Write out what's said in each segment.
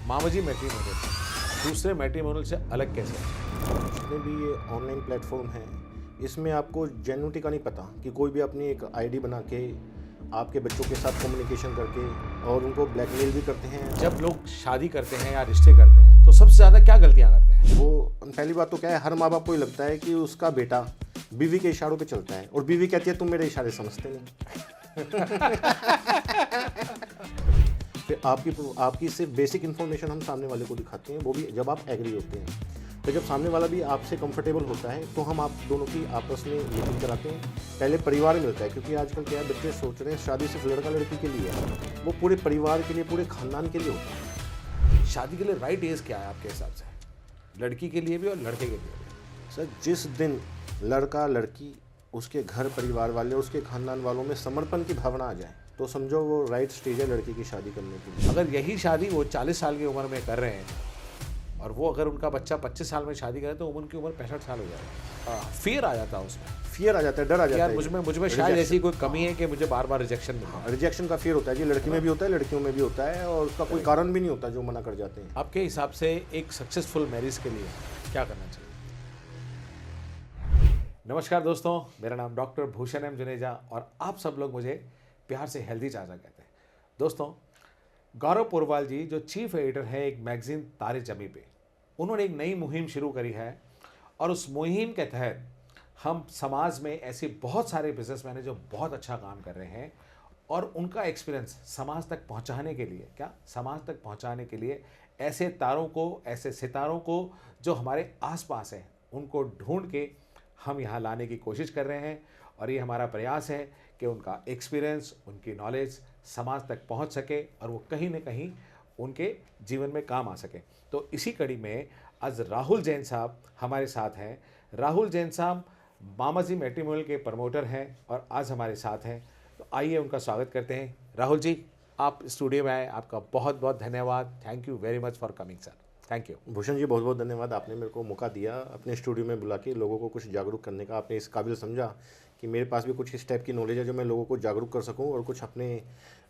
मामाजी मैट्रिमोनियल दूसरे मैट्रिमोनियल से अलग कैसे है? जितने भी ये ऑनलाइन प्लेटफॉर्म हैं, इसमें आपको जेन्युइनिटी का नहीं पता कि कोई भी अपनी एक आईडी बना के आपके बच्चों के साथ कम्युनिकेशन करके और उनको ब्लैकमेल भी करते हैं। जब लोग शादी करते हैं या रिश्ते करते हैं तो सबसे ज़्यादा क्या गलतियाँ करते हैं? वो पहली बात तो क्या है, हर माँ बाप को ही लगता है कि उसका बेटा बीवी के इशारों पे चलता है और बीवी कहती है तुम मेरे इशारे समझते नहीं। फिर आपकी सिर्फ बेसिक इन्फॉर्मेशन हम सामने वाले को दिखाते हैं, वो भी जब आप एग्री होते हैं। तो जब सामने वाला भी आपसे कंफर्टेबल होता है तो हम आप दोनों की आपस में मीटिंग कराते हैं। पहले परिवार मिलता है, क्योंकि आजकल क्या है, बच्चे सोच रहे हैं शादी सिर्फ लड़का लड़की के लिए है, वो पूरे परिवार के लिए, पूरे खानदान के लिए होता है। शादी के लिए राइट एज क्या है आपके हिसाब से, लड़की के लिए भी और लड़के के लिए भी? सर, जिस दिन लड़का लड़की, उसके घर परिवार वाले, उसके खानदान वालों में समर्पण की भावना आ जाए तो समझो वो राइट स्टेज है लड़की की शादी करने के लिए। अगर यही शादी वो 40 साल की उम्र में कर रहे हैं और वो अगर उनका बच्चा 25 साल में शादी करे तो उनकी उम्र 65 साल हो जाएगी। फियर आ जाता है उसमें, फियर आ जाता है, डर आ जाता यार है। मुझ में शायद ऐसी कोई कमी है कि मुझे बार बार रिजेक्शन मिल रहा है। रिजेक्शन का फियर होता है जी, लड़की में भी होता है, लड़कियों में भी होता है, और उसका कोई कारण भी नहीं होता जो मना कर जाते हैं। आपके हिसाब से एक सक्सेसफुल मैरिज के लिए क्या करना चाहिए? नमस्कार दोस्तों, मेरा नाम डॉक्टर भूषण एम जुनेजा और आप सब लोग मुझे प्यार से हेल्दी चाचा कहते हैं। दोस्तों, गौरव पोरवाल जी जो चीफ एडिटर है एक मैगजीन तारे जमी पे, उन्होंने एक नई मुहिम शुरू करी है और उस मुहिम के तहत हम समाज में ऐसे बहुत सारे बिजनेसमैन हैं जो बहुत अच्छा काम कर रहे हैं और उनका एक्सपीरियंस समाज तक पहुंचाने के लिए, समाज तक पहुंचाने के लिए ऐसे तारों को, ऐसे सितारों को जो हमारे आसपास हैं, उनको ढूंढ के हम यहाँ लाने की कोशिश कर रहे हैं। और ये हमारा प्रयास है कि उनका एक्सपीरियंस, उनकी नॉलेज समाज तक पहुंच सके और वो कहीं ना कहीं उनके जीवन में काम आ सके। तो इसी कड़ी में आज राहुल जैन साहब हमारे साथ हैं। राहुल जैन साहब मामाजी मैट्रिमोनियल के प्रमोटर हैं और आज हमारे साथ हैं। तो आइए उनका स्वागत करते हैं। राहुल जी, आप स्टूडियो में आए, आपका बहुत बहुत धन्यवाद। Thank you very much for coming sir. Thank you. Bhushan ji, बहुत बहुत धन्यवाद, आपने मेरे को मौका दिया अपने स्टूडियो में बुला के लोगों को कुछ जागरूक करने का। आपने इस काबिल समझा कि मेरे पास भी कुछ इस टाइप की नॉलेज है जो मैं लोगों को जागरूक कर सकूं और कुछ अपने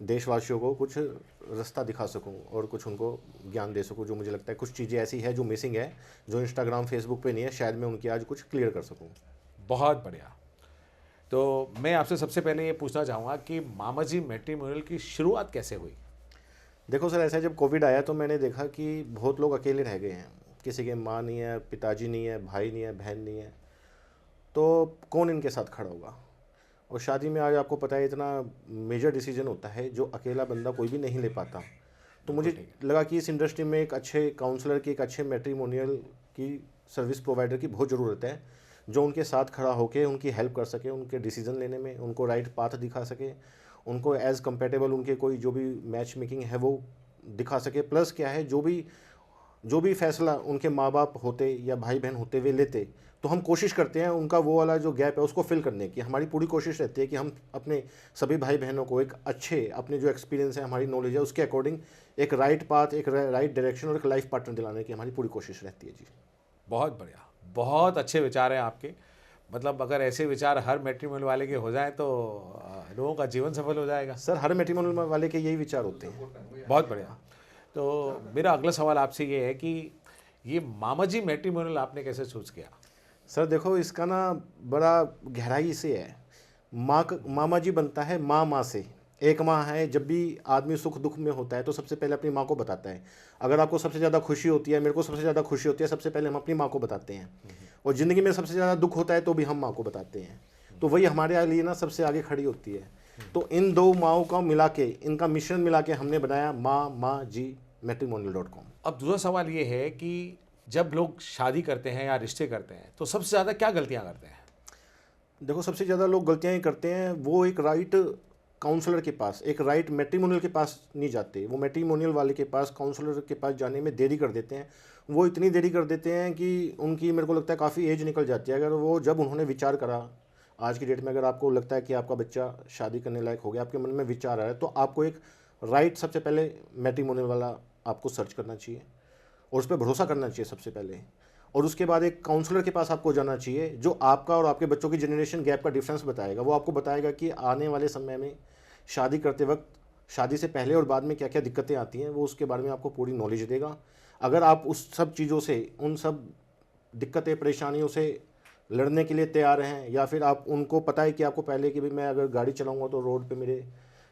देशवासियों को कुछ रास्ता दिखा सकूं और कुछ उनको ज्ञान दे सकूं। जो मुझे लगता है कुछ चीज़ें ऐसी है जो मिसिंग है, जो इंस्टाग्राम फेसबुक पे नहीं है, शायद मैं उनकी आज कुछ क्लियर कर सकूँ। बहुत बढ़िया। तो मैं आपसे सबसे पहले ये पूछना चाहूँगा कि मामाजी मैट्रिमोनियल की शुरुआत कैसे हुई? देखो सर, ऐसा जब कोविड आया तो मैंने देखा कि बहुत लोग अकेले रह गए हैं, किसी के माँ नहीं है, पिताजी नहीं है, भाई नहीं है, बहन नहीं है, तो कौन इनके साथ खड़ा होगा। और शादी में आज आपको पता है इतना मेजर डिसीजन होता है जो अकेला बंदा कोई भी नहीं ले पाता। तो मुझे लगा कि इस इंडस्ट्री में एक अच्छे काउंसलर की, एक अच्छे मैट्रिमोनियल की सर्विस प्रोवाइडर की बहुत ज़रूरत है, जो उनके साथ खड़ा होकर उनकी हेल्प कर सके, उनके डिसीजन लेने में, उनको राइट पाथ दिखा सके, उनको एज़ कंपेटेबल उनके कोई जो भी मैच मेकिंग है वो दिखा सके। प्लस क्या है, जो भी फैसला उनके माँ बाप होते या भाई बहन होते वे लेते, तो हम कोशिश करते हैं उनका वो वाला जो गैप है उसको फिल करने की। हमारी पूरी कोशिश रहती है कि हम अपने सभी भाई बहनों को एक अच्छे, अपने जो एक्सपीरियंस है, हमारी नॉलेज है, उसके अकॉर्डिंग एक राइट पाथ, एक राइट डायरेक्शन और एक लाइफ पार्टनर दिलाने की हमारी पूरी कोशिश रहती है जी। बहुत बढ़िया, बहुत अच्छे विचार हैं आपके। मतलब अगर ऐसे विचार हर मैट्रिमोनियल वाले के हो जाए तो लोगों का जीवन सफल हो जाएगा। सर, हर मैट्रिमोनियल वाले के यही विचार होते हैं। बहुत बढ़िया। तो मेरा अगला सवाल आपसे ये है कि ये मामाजी मैट्रिमोनियल आपने कैसे चूज किया? सर देखो, इसका ना बड़ा गहराई से है। मामा जी बनता है माँ से। एक माँ है, जब भी आदमी सुख दुख में होता है तो सबसे पहले अपनी माँ को बताता है। अगर आपको सबसे ज़्यादा खुशी होती है, मेरे को सबसे ज़्यादा खुशी होती है, सबसे पहले हम अपनी माँ को बताते हैं। और ज़िंदगी में सबसे ज़्यादा दुख होता है तो भी हम माँ को बताते हैं। तो वही हमारे लिए ना सबसे आगे खड़ी होती है। तो इन दो माँओं का मिला के, इनका मिश्रण मिला के हमने बनाया मामाजी मैट्रिमोनियल.com। अब दूसरा सवाल ये है कि जब लोग शादी करते हैं या रिश्ते करते हैं तो सबसे ज़्यादा क्या गलतियाँ करते हैं? देखो, सबसे ज़्यादा लोग गलतियाँ ये करते हैं, वो एक राइट काउंसलर के पास, एक राइट मैट्रिमोनियल के पास नहीं जाते। वो मैट्रिमोनियल वाले के पास, काउंसलर के पास जाने में देरी कर देते हैं। वो इतनी देरी कर देते हैं कि उनकी, मेरे को लगता है, काफ़ी एज निकल जाती है। अगर वो, जब उन्होंने विचार करा, आज की डेट में अगर आपको लगता है कि आपका बच्चा शादी करने लायक हो गया, आपके मन में विचार आ रहा है, तो आपको एक राइट, सबसे पहले मैट्रिमोनियल वाला आपको सर्च करना चाहिए और उस पर भरोसा करना चाहिए सबसे पहले। और उसके बाद एक काउंसलर के पास आपको जाना चाहिए जो आपका और आपके बच्चों की जनरेशन गैप का डिफरेंस बताएगा। वो आपको बताएगा कि आने वाले समय में शादी करते वक्त शादी से पहले और बाद में क्या क्या दिक्कतें आती हैं वो उसके बारे में आपको पूरी नॉलेज देगा। अगर आप उस सब चीज़ों से, उन सब दिक्कतें परेशानियों से लड़ने के लिए तैयार हैं, या फिर आप उनको पता है कि आपको पहले कि भाई मैं अगर गाड़ी चलाऊंगा तो रोड पे मेरे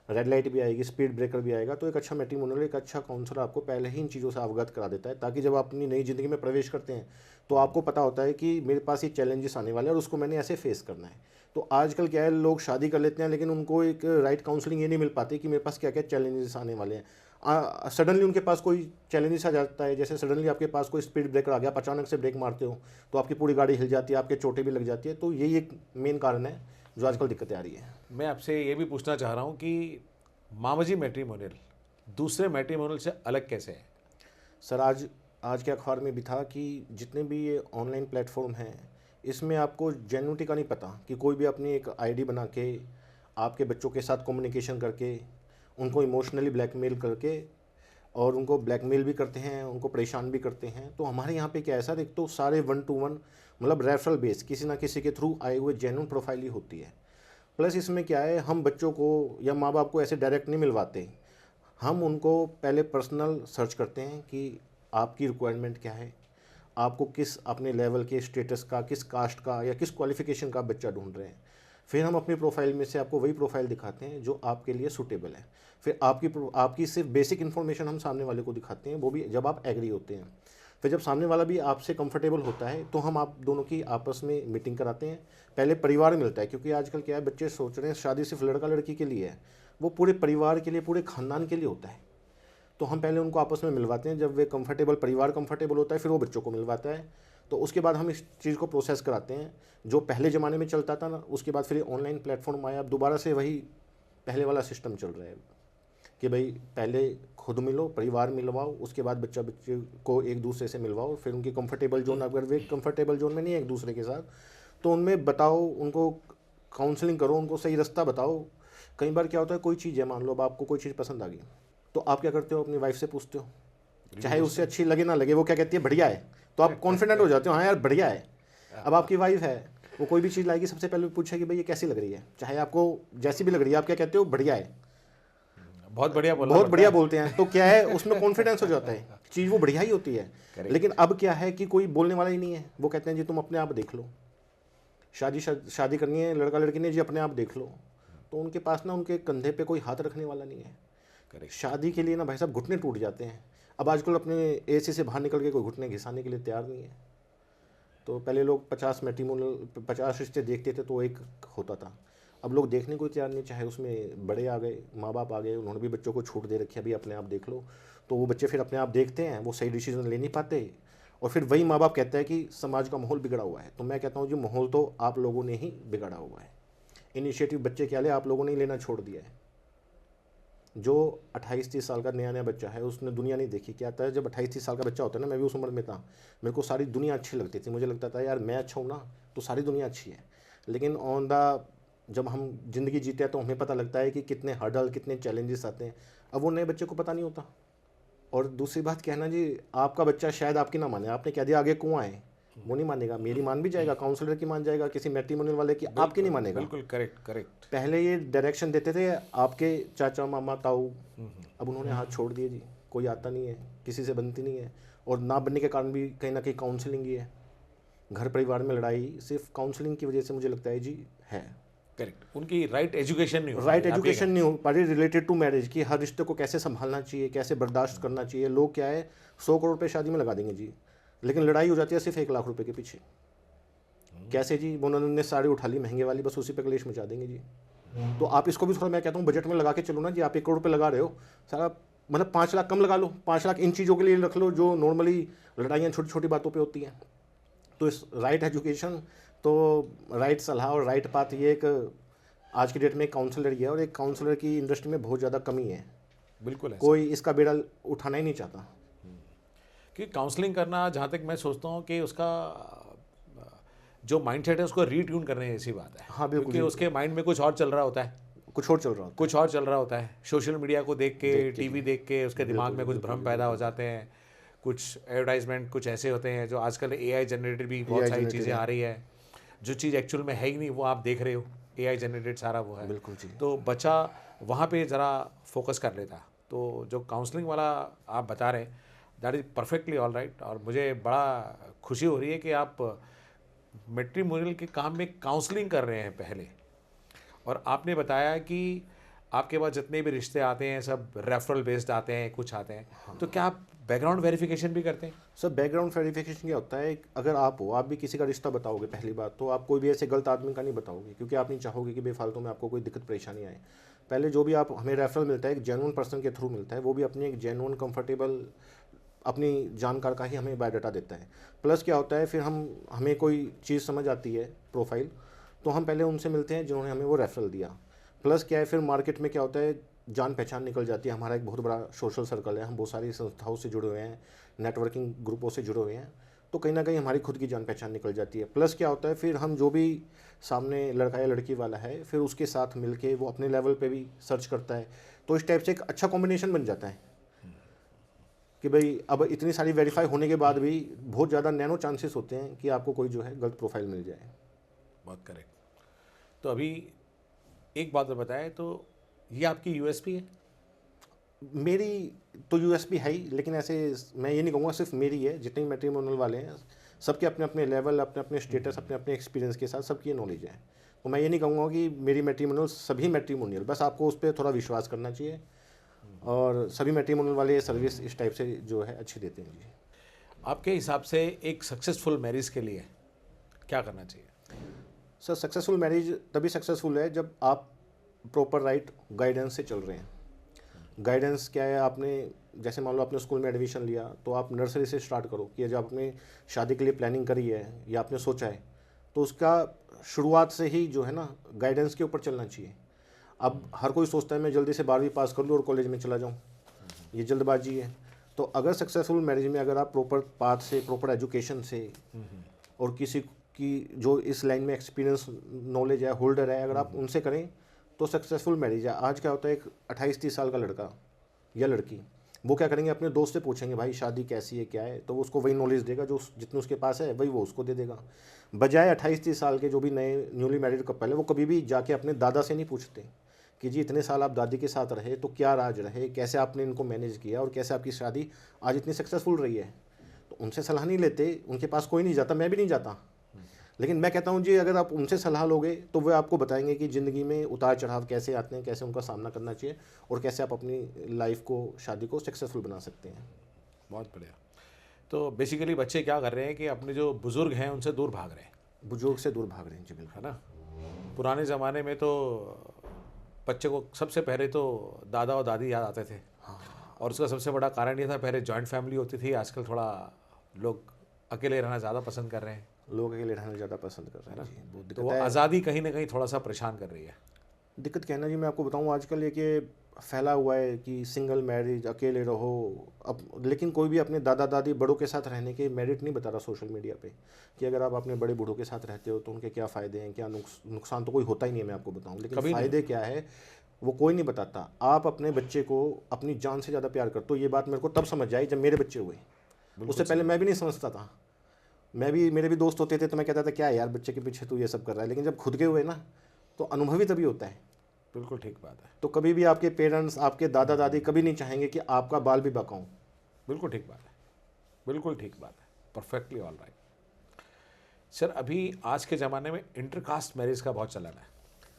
रेड लाइट भी आएगी, स्पीड ब्रेकर भी आएगा, तो एक अच्छा मैट्रिमोनियल, एक अच्छा काउंसलर आपको पहले ही इन चीज़ों से अवगत करा देता है, ताकि जब आप अपनी नई ज़िंदगी में प्रवेश करते हैं तो आपको पता होता है कि मेरे पास ये चैलेंजेस आने वाले हैं और उसको मैंने ऐसे फेस करना है। तो आजकल क्या है, लोग शादी कर लेते हैं लेकिन उनको एक राइट काउंसलिंग ये नहीं मिल पाती कि मेरे पास क्या क्या चैलेंजेस आने वाले हैं। सडनली उनके पास कोई चैलेंजेस आ जाता है, जैसे सडनली आपके पास कोई स्पीड ब्रेकर आ गया, आप अचानक से ब्रेक मारते हो तो आपकी पूरी गाड़ी हिल जाती है, आपके चोटें भी लग जाती है। तो यही एक मेन कारण है जो आजकल दिक्कतें आ रही है। मैं आपसे ये भी पूछना चाह रहा हूँ कि मामाजी मैट्रिमोनियल दूसरे मैट्रिमोनियल से अलग कैसे है? सर आज के अखबार में भी था कि जितने भी ये ऑनलाइन प्लेटफॉर्म हैं, इसमें आपको जेन्युइनिटी का नहीं पता कि कोई भी अपनी एक आईडी बना के आपके बच्चों के साथ कम्युनिकेशन करके उनको इमोशनली ब्लैकमेल करके और उनको ब्लैकमेल भी करते हैं, उनको परेशान भी करते हैं। तो हमारे यहाँ पे क्या है सर, एक तो सारे 1-to-1 मतलब रेफरल बेस, किसी ना किसी के थ्रू आए हुए जेन्युइन प्रोफाइल ही होती है। प्लस इसमें क्या है, हम बच्चों को या माँ बाप को ऐसे डायरेक्ट नहीं मिलवाते, हम उनको पहले पर्सनल सर्च करते हैं कि आपकी रिक्वायरमेंट क्या है, आपको किस अपने लेवल के स्टेटस का, किस कास्ट का या किस क्वालिफिकेशन का बच्चा ढूंढ रहे हैं। फिर हम अपनी प्रोफाइल में से आपको वही प्रोफाइल दिखाते हैं जो आपके लिए सूटेबल है। फिर आपकी सिर्फ बेसिक इन्फॉर्मेशन हम सामने वाले को दिखाते हैं, वो भी जब आप एग्री होते हैं। फिर जब सामने वाला भी आपसे कंफर्टेबल होता है तो हम आप दोनों की आपस में मीटिंग कराते हैं। पहले परिवार मिलता है, क्योंकि आजकल क्या है, बच्चे सोच रहे हैं शादी सिर्फ लड़का लड़की के लिए है, वो पूरे परिवार के लिए, पूरे खानदान के लिए होता है। तो हम पहले उनको आपस में मिलवाते हैं, जब वे कंफर्टेबल, परिवार कंफर्टेबल होता है, फिर वो बच्चों को मिलवाता है। तो उसके बाद हम इस चीज़ को प्रोसेस कराते हैं जो पहले ज़माने में चलता था ना, उसके बाद फिर ऑनलाइन प्लेटफॉर्म आया, अब दोबारा से वही पहले वाला सिस्टम चल रहा है कि भाई पहले खुद मिलो, परिवार मिलवाओ, उसके बाद बच्चे को एक दूसरे से मिलवाओ, फिर उनकी कंफर्टेबल जोन, अगर वे कंफर्टेबल जोन में नहीं है एक दूसरे के साथ तो उनमें बताओ, उनको काउंसलिंग करो, उनको सही रास्ता बताओ। कई बार क्या होता है, कोई चीज़ है, मान लो अब आपको कोई चीज़ पसंद आ गई, तो आप क्या करते हो, अपनी वाइफ से पूछते हो, चाहे उससे अच्छी लगे ना लगे, वो क्या कहती है, बढ़िया है, तो आप कॉन्फिडेंट हो जाते हो, हाँ यार बढ़िया है। अब आपकी वाइफ है, वो कोई भी चीज़ लाएगी, सबसे पहले पूछेगी भाई ये कैसी लग रही है, चाहे आपको जैसी भी लग रही है, आप क्या कहते हो, बढ़िया है, बहुत बढ़िया बोला, बहुत बढ़िया बोलते हैं। तो क्या है, उसमें कॉन्फिडेंस हो जाता है, चीज़ वो बढ़िया ही होती है। लेकिन अब क्या है कि कोई बोलने वाला ही नहीं है, वो कहते हैं जी तुम अपने आप देख लो, शादी करनी है लड़का लड़की ने, जी अपने आप देख लो। तो उनके पास ना, उनके कंधे पे कोई हाथ रखने वाला नहीं है। शादी के लिए ना भाई साहब घुटने टूट जाते हैं। अब आजकल अपने एसी से बाहर निकल के कोई घुटने घिसाने के लिए तैयार नहीं है। तो पहले लोग 50 रिश्ते देखते थे तो एक होता था, अब लोग देखने को तैयार नहीं, चाहे उसमें बड़े आ गए, माँ बाप आ गए, उन्होंने भी बच्चों को छूट दे रखी है, अभी अपने आप देख लो। तो वो बच्चे फिर अपने आप देखते हैं, वो सही डिसीजन ले नहीं पाते, और फिर वही माँ बाप कहता है कि समाज का माहौल बिगड़ा हुआ है। तो मैं कहता हूँ जी, माहौल तो आप लोगों ने ही बिगाड़ा हुआ है। इनिशिएटिव बच्चे क्या ले, आप लोगों ने ही लेना छोड़ दिया है। जो 28-30 साल का नया नया बच्चा है, उसने दुनिया नहीं देखी। क्या आता है, जब 28-30 साल का बच्चा होता है ना, मैं भी उस उम्र में था, मेरे को सारी दुनिया अच्छी लगती थी, मुझे लगता था यार मैं अच्छा हूँ ना तो सारी दुनिया अच्छी है। लेकिन जब हम ज़िंदगी जीते हैं तो हमें पता लगता है कि कितने हर्डल, कितने चैलेंजेस आते हैं। अब वो नए बच्चे को पता नहीं होता। और दूसरी बात क्या है ना जी, आपका बच्चा शायद आपकी ना माने, आपने कह दिया आगे कुआं है, वो नहीं मानेगा, मेरी मान भी जाएगा, काउंसलर की मान जाएगा, किसी मैट्रिमोनियल वाले की, आपकी नहीं मानेगा। बिल्कुल करेक्ट। पहले ये डायरेक्शन देते थे आपके चाचा मामा ताऊ, अब उन्होंने हाथ छोड़ दिए जी, कोई आता नहीं है, किसी से बनती नहीं है। और ना बनने के कारण भी कहीं ना कहीं काउंसलिंग ही है। घर परिवार में लड़ाई सिर्फ काउंसलिंग की वजह से मुझे लगता है जी है। करेक्ट, उनकी राइट एजुकेशन नहीं हो राइट एजुकेशन नहीं हो पा रही रिलेटेड टू मैरिज, कि हर रिश्ते को कैसे संभालना चाहिए, कैसे बर्दाश्त करना चाहिए। लोग क्या है 100 करोड़ रुपये शादी में लगा देंगे जी, लेकिन लड़ाई हो जाती है सिर्फ 1 लाख रुपए के पीछे। कैसे जी, उन्होंने साड़ी उठा ली महंगे वाली, बस उसी पे कलेश मचा देंगे जी। तो आप इसको भी थोड़ा, मैं कहता हूँ बजट में लगा के चलो ना जी। आप 1 करोड़ रुपये लगा रहे हो, सारा मतलब 5 लाख कम लगा लो, 5 लाख इन चीज़ों के लिए रख लो जो नॉर्मली लड़ाइयाँ छोटी छोटी बातों पर होती हैं। तो इस राइट एजुकेशन, तो राइट सलाह और राइट पाथ, ये एक आज की डेट में एक काउंसलर ही है, और एक काउंसलर की इंडस्ट्री में बहुत ज़्यादा कमी है। बिल्कुल है, कोई इसका बेड़ा उठाना ही नहीं चाहता। कि काउंसलिंग करना, जहाँ तक मैं सोचता हूँ कि उसका जो माइंडसेट है उसको रीट्यून करने जैसी बात है। हाँ बिल्कुल, क्योंकि उसके माइंड में कुछ और चल रहा होता है, कुछ और चल रहा होता कुछ और चल रहा होता है। सोशल मीडिया को देख के, टीवी देख के उसके दिमाग में कुछ भ्रम पैदा हो जाते हैं। कुछ एडवर्टाइजमेंट कुछ ऐसे होते हैं जो आजकल AI जनरेटेड भी बहुत सारी चीज़ें आ रही है, जो चीज़ एक्चुअल में है ही नहीं, वो आप देख रहे हो। AI जनरेटेड सारा वो है, बिल्कुल जी। तो बच्चा वहाँ पे ज़रा फोकस कर लेता। तो जो काउंसलिंग वाला आप बता रहे हैं, that is perfectly all right. और मुझे बड़ा खुशी हो रही है कि आप मैट्रिमोनियल के काम में काउंसलिंग कर रहे हैं पहले। और आपने बताया कि आपके पास जितने भी रिश्ते आते हैं सब रेफरल बेस्ड आते हैं, कुछ आते हैं, तो क्या आप बैकग्राउंड वेरिफिकेशन भी करते हैं? सर बैकग्राउंड वेरिफिकेशन क्या होता है, अगर आप हो, आप भी किसी का रिश्ता बताओगे पहली बात तो आप कोई भी ऐसे गलत आदमी का नहीं बताओगे, क्योंकि आप नहीं चाहोगे कि बेफालतू में आपको कोई दिक्कत परेशानी आए। पहले जो भी आप हमें रेफरल मिलता है एक जेन्युइन पर्सन के थ्रू मिलता है, वो भी अपनी एक जेन्युइन कंफर्टेबल अपनी जानकार का ही हमें बायोडाटा देता है। प्लस क्या होता है, फिर हमें कोई चीज़ समझ आती है प्रोफाइल, तो हम पहले उनसे मिलते हैं जिन्होंने हमें वो रेफरल दिया। प्लस क्या है, फिर मार्केट में क्या होता है, जान पहचान निकल जाती है। हमारा एक बहुत बड़ा सोशल सर्कल है, हम बहुत सारी संस्थाओं से जुड़े हुए हैं, नेटवर्किंग ग्रुपों से जुड़े हुए हैं, तो कहीं ना कहीं हमारी खुद की जान पहचान निकल जाती है। प्लस क्या होता है, फिर हम जो भी सामने लड़का या लड़की वाला है, फिर उसके साथ मिलके वो अपने लेवल पे भी सर्च करता है, तो इस टाइप से एक अच्छा कॉम्बिनेशन बन जाता है कि भाई अब इतनी सारी वेरीफाई होने के बाद भी बहुत ज़्यादा नैनो चांसेस होते हैं कि आपको कोई जो है गलत प्रोफाइल मिल जाए। बहुत करेक्ट। तो अभी एक बात और बताएं, तो ये आपकी यूएसपी है? मेरी तो यूएसपी है ही, लेकिन ऐसे मैं ये नहीं कहूँगा सिर्फ मेरी है, जितने मैट्रिमोनियल वाले हैं सबके अपने अपने लेवल, अपने अपने स्टेटस, अपने अपने एक्सपीरियंस के साथ सबकी नॉलेज है। तो मैं ये नहीं कहूँगा कि मेरी मैट्रिमोनियल सभी मैट्रिमोनियल, बस आपको उस पर थोड़ा विश्वास करना चाहिए, और सभी मैट्रिमोनियल वाले सर्विस इस टाइप से जो है अच्छी देते हैं जी। आपके हिसाब से एक सक्सेसफुल मैरिज के लिए क्या करना चाहिए? सर सक्सेसफुल मैरिज तभी सक्सेसफुल है जब आप प्रॉपर राइट गाइडेंस से चल रहे हैं। गाइडेंस क्या है, आपने जैसे मान लो आपने स्कूल में एडमिशन लिया, तो आप नर्सरी से स्टार्ट करो कि जब आपने शादी के लिए प्लानिंग करी है या आपने सोचा है, तो उसका शुरुआत से ही जो है ना गाइडेंस के ऊपर चलना चाहिए। अब हर कोई सोचता है मैं जल्दी से 12वीं पास कर लूँ और कॉलेज में चला जाऊँ, ये जल्दबाजी है। तो अगर सक्सेसफुल मैरिज में अगर आप प्रॉपर पाथ से, प्रॉपर एजुकेशन से, और किसी की जो इस लाइन में एक्सपीरियंस नॉलेज है, होल्डर है, अगर आप उनसे करें तो सक्सेसफुल मैरिज है। आज क्या होता है, एक 28-30 साल का लड़का या लड़की, वो क्या करेंगे, अपने दोस्त से पूछेंगे भाई शादी कैसी है क्या है, तो वो उसको वही नॉलेज देगा जो जितनी उसके पास है वही वो उसको दे देगा। बजाय 28-30 साल के जो भी नए न्यूली मैरिड कपल है, वो कभी भी जाके अपने दादा से नहीं पूछते कि जी इतने साल आप दादी के साथ रहे तो क्या राज रहे, कैसे आपने इनको मैनेज किया और कैसे आपकी शादी आज इतनी सक्सेसफुल रही है। तो उनसे सलाह नहीं लेते, उनके पास कोई नहीं जाता, मैं भी नहीं जाता। लेकिन मैं कहता हूँ जी अगर आप उनसे सलाह लोगे तो वे आपको बताएंगे कि ज़िंदगी में उतार चढ़ाव कैसे आते हैं, कैसे उनका सामना करना चाहिए, और कैसे आप अपनी लाइफ को, शादी को सक्सेसफुल बना सकते हैं। बहुत बढ़िया। तो बेसिकली बच्चे क्या कर रहे हैं कि अपने जो बुज़ुर्ग हैं उनसे दूर भाग रहे हैं, बुजुर्ग से दूर भाग रहे हैं जी, बिल्कुल। है ना? पुराने ज़माने में तो बच्चे को सबसे पहले तो दादा और दादी याद आते थे। और उसका सबसे बड़ा कारण ये था, पहले जॉइंट फैमिली होती थी, आजकल थोड़ा लोग अकेले रहना ज़्यादा पसंद कर रहे हैं, लोग अकेले रहना ज़्यादा पसंद कर रहे हैं जी, बहुत तो दिक्कत वो है। आज़ादी कहीं ना कहीं थोड़ा सा परेशान कर रही है। दिक्कत कहना जी, मैं आपको बताऊं आजकल ये कि फैला हुआ है कि सिंगल मैरिज, अकेले रहो। अब लेकिन कोई भी अपने दादा दादी बड़ों के साथ रहने के मेरिट नहीं बता रहा सोशल मीडिया पे, कि अगर आप अपने बड़े बूढ़ों के साथ रहते हो तो उनके क्या फ़ायदे हैं, क्या नुकसान तो कोई होता ही नहीं है, मैं आपको बताऊं, लेकिन कभी नहीं। फ़ायदे क्या है वो कोई नहीं बताता। आप अपने बच्चे को अपनी जान से ज़्यादा प्यार करते हो, ये बात मेरे को तब समझ आई जब मेरे बच्चे हुए। उससे पहले मैं भी नहीं समझता था, मेरे भी दोस्त होते थे तो मैं कहता था क्या है यार बच्चे के पीछे तू ये सब कर रहा है, लेकिन जब खुद के हुए ना तो अनुभवी तभी होता है। बिल्कुल ठीक बात है। तो कभी भी आपके पेरेंट्स, आपके दादा दादी कभी नहीं चाहेंगे कि आपका बाल भी बकाऊं। बिल्कुल ठीक बात है, बिल्कुल ठीक बात है, परफेक्टली ऑल राइट। सर अभी आज के ज़माने में इंटरकास्ट मैरिज का बहुत चलन है,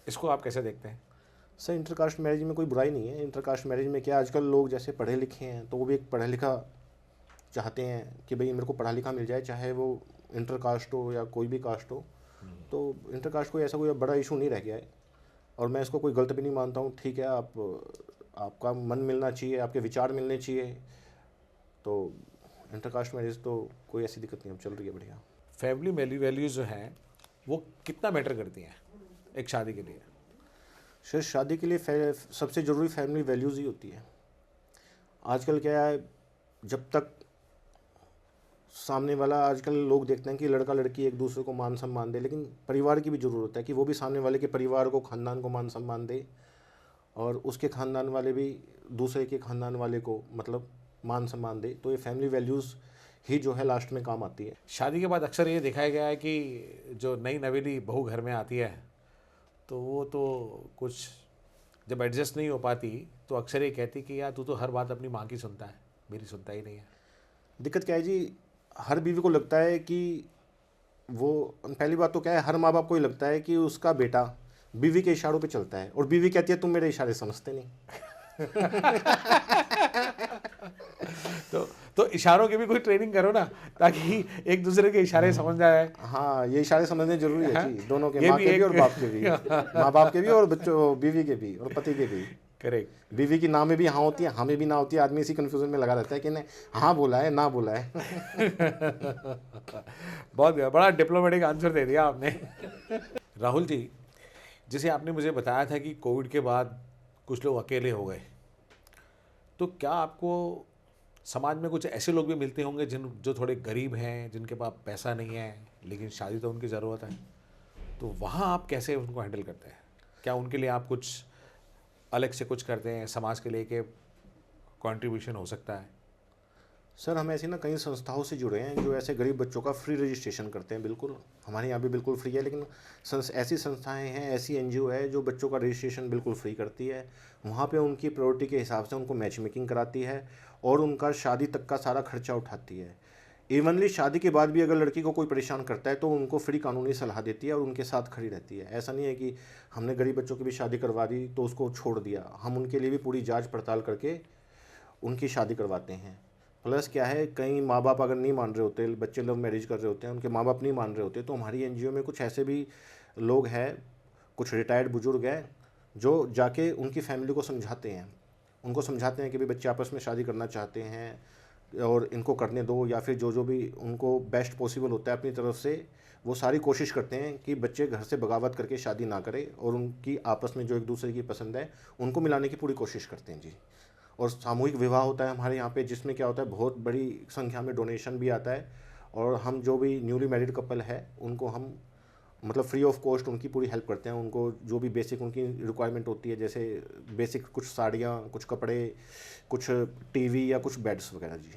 इसको आप कैसे देखते हैं? सर इंटरकास्ट मैरिज में कोई बुराई नहीं है। इंटरकास्ट मैरिज में क्या, आजकल लोग जैसे पढ़े लिखे हैं तो वो भी एक पढ़ा लिखा चाहते हैं कि भाई मेरे को पढ़ा लिखा मिल जाए, चाहे वो इंटरकास्ट हो या कोई भी कास्ट हो। तो इंटरकास्ट कोई ऐसा कोई बड़ा इशू नहीं रह गया है, और मैं इसको कोई गलत भी नहीं मानता हूँ। ठीक है, आपका मन मिलना चाहिए, आपके विचार मिलने चाहिए, तो इंटरकास्ट मैरिज तो कोई ऐसी दिक्कत नहीं, अब चल रही है बढ़िया। फैमिली वैल्यूज़ जो हैं वो कितना मैटर करती हैं एक शादी के लिए? सिर्फ शादी के लिए सबसे ज़रूरी फैमिली वैल्यूज़ ही होती है। आजकल क्या है, जब तक सामने वाला, आजकल लोग देखते हैं कि लड़का लड़की एक दूसरे को मान सम्मान दे, लेकिन परिवार की भी ज़रूरत है कि वो भी सामने वाले के परिवार को, ख़ानदान को मान सम्मान दे, और उसके ख़ानदान वाले भी दूसरे के ख़ानदान वाले को मतलब मान सम्मान दे। तो ये फैमिली वैल्यूज़ ही जो है लास्ट में काम आती है। शादी के बाद अक्सर ये देखा गया है कि जो नई नवेली बहू घर में आती है तो वो तो कुछ जब एडजस्ट नहीं हो पाती तो अक्सर ये कहती कि यार तू तो हर बात अपनी माँ की सुनता है, मेरी सुनता ही नहीं है। दिक्कत क्या है जी, हर बीवी को लगता है कि वो, पहली बात तो क्या है, हर माँ बाप को ही लगता है कि उसका बेटा बीवी के इशारों पे चलता है, और बीवी कहती है तुम मेरे इशारे समझते नहीं। तो तो इशारों की भी कोई ट्रेनिंग करो ना, ताकि एक दूसरे के इशारे समझ जाए। हाँ, ये इशारे समझने जरूरी है जी, दोनों के, ये माँ भी के भी एक और बाप के भी। माँ बाप के भी और बच्चों, बीवी के भी और पति के भी। करेक्ट। बीवी की ना में भी हाँ होती है, हाँ में भी ना होती है, आदमी इसी कंफ्यूजन में लगा रहता है कि नहीं हाँ बोला है ना बोला है। बहुत बड़ा डिप्लोमेटिक आंसर दे दिया आपने। राहुल जी, जैसे आपने मुझे बताया था कि कोविड के बाद कुछ लोग अकेले हो गए, तो क्या आपको समाज में कुछ ऐसे लोग भी मिलते होंगे जो थोड़े गरीब हैं, जिनके पास पैसा नहीं है लेकिन शादी तो उनकी ज़रूरत है, तो वहाँ आप कैसे उनको हैंडल करते हैं? क्या उनके लिए आप कुछ अलग से कुछ करते हैं, समाज के लिए, के कंट्रीब्यूशन हो सकता है? सर, हम ऐसी ना कई संस्थाओं से जुड़े हैं जो ऐसे गरीब बच्चों का फ्री रजिस्ट्रेशन करते हैं। बिल्कुल हमारे यहाँ भी बिल्कुल फ्री है, लेकिन ऐसी संस्थाएं हैं, ऐसी एनजीओ है जो बच्चों का रजिस्ट्रेशन बिल्कुल फ्री करती है। वहाँ पे उनकी प्रायोरिटी के हिसाब से उनको मैच मेकिंग कराती है और उनका शादी तक का सारा खर्चा उठाती है। इवनली शादी के बाद भी अगर लड़की को कोई परेशान करता है तो उनको फ्री कानूनी सलाह देती है और उनके साथ खड़ी रहती है। ऐसा नहीं है कि हमने गरीब बच्चों की भी शादी करवा दी तो उसको छोड़ दिया, हम उनके लिए भी पूरी जांच पड़ताल करके उनकी शादी करवाते हैं। प्लस क्या है, कई माँ बाप अगर नहीं मान रहे होते, बच्चे लव मैरिज कर रहे होते हैं, उनके माँ बाप नहीं मान रहे होते, तो हमारी एनजीओ में कुछ ऐसे भी लोग हैं, कुछ रिटायर्ड बुजुर्ग हैं जो जाके उनकी फैमिली को समझाते हैं, उनको समझाते हैं कि भाई बच्चे आपस में शादी करना चाहते हैं और इनको करने दो, या फिर जो जो भी उनको बेस्ट पॉसिबल होता है अपनी तरफ से वो सारी कोशिश करते हैं कि बच्चे घर से बगावत करके शादी ना करें और उनकी आपस में जो एक दूसरे की पसंद है उनको मिलाने की पूरी कोशिश करते हैं जी। और सामूहिक विवाह होता है हमारे यहाँ पे, जिसमें क्या होता है, बहुत बड़ी संख्या में डोनेशन भी आता है और हम जो भी न्यूली मैरिड कपल है उनको हम मतलब फ्री ऑफ कॉस्ट उनकी पूरी हेल्प करते हैं। उनको जो भी बेसिक उनकी रिक्वायरमेंट होती है, जैसे बेसिक कुछ साड़ियाँ, कुछ कपड़े, कुछ टीवी या कुछ बेड्स वगैरह जी।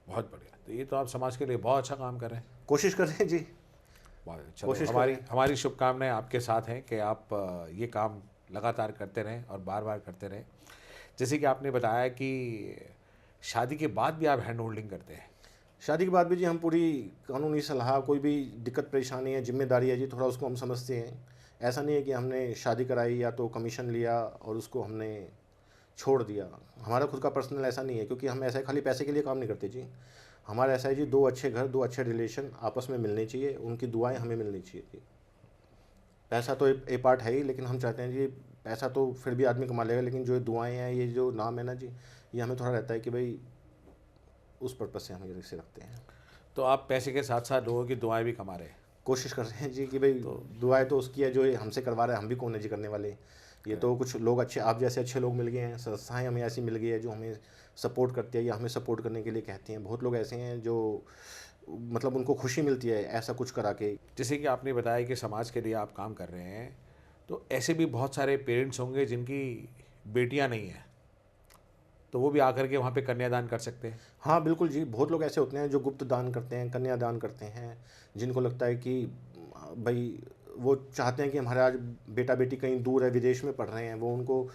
बहुत बढ़िया। तो ये तो आप समाज के लिए बहुत अच्छा काम कर रहे हैं। कोशिश कर रहे हैं जी। चलो, कोशिश कर हमारी रहे हैं। हमारी शुभकामनाएं आपके साथ हैं कि आप ये काम लगातार करते रहें और बार बार करते रहें। जैसे कि आपने बताया कि शादी के बाद भी आप हैंड होल्डिंग करते हैं। शादी के बाद भी जी हम पूरी कानूनी सलाह, कोई भी दिक्कत परेशानी है, जिम्मेदारी है जी, थोड़ा उसको हम समझते हैं। ऐसा नहीं है कि हमने शादी कराई या तो कमीशन लिया और उसको हमने छोड़ दिया। हमारा खुद का पर्सनल ऐसा नहीं है, क्योंकि हम ऐसा खाली पैसे के लिए काम नहीं करते जी। हमारा ऐसा है जी, दो अच्छे घर, दो अच्छे रिलेशन आपस में मिलने चाहिए, उनकी दुआएं हमें मिलनी चाहिए जी। पैसा तो ए पार्ट है ही, लेकिन हम चाहते हैं जी पैसा तो फिर भी आदमी कमा लेगा, लेकिन जो ये दुआएं हैं, ये जो नाम है ना जी, ये हमें थोड़ा रहता है कि भाई उस पर्पज़ से हम ये इसे रखते हैं। तो आप पैसे के साथ साथ लोगों की दुआएं भी कमा रहे हैं। कोशिश कर रहे हैं जी कि भाई दुआएं तो उसकी है जो ये हमसे करवा रहा है, हम भी कौन है जी करने वाले। ये तो कुछ लोग अच्छे, आप जैसे अच्छे लोग मिल गए हैं, संस्थाएं हमें ऐसी मिल गई है जो हमें सपोर्ट करती है या हमें सपोर्ट करने के लिए कहती हैं। बहुत लोग ऐसे हैं जो मतलब उनको खुशी मिलती है ऐसा कुछ करा के। जैसे कि आपने बताया कि समाज के लिए आप काम कर रहे हैं, तो ऐसे भी बहुत सारे पेरेंट्स होंगे जिनकी बेटियां नहीं हैं, तो वो भी आकर के वहाँ पे कन्यादान कर सकते हैं। हाँ बिल्कुल जी, बहुत लोग ऐसे होते हैं जो गुप्त दान करते हैं, कन्यादान करते हैं, जिनको लगता है कि भाई वो चाहते हैं कि हमारा आज बेटा बेटी कहीं दूर है, विदेश में पढ़ रहे हैं, वो उनको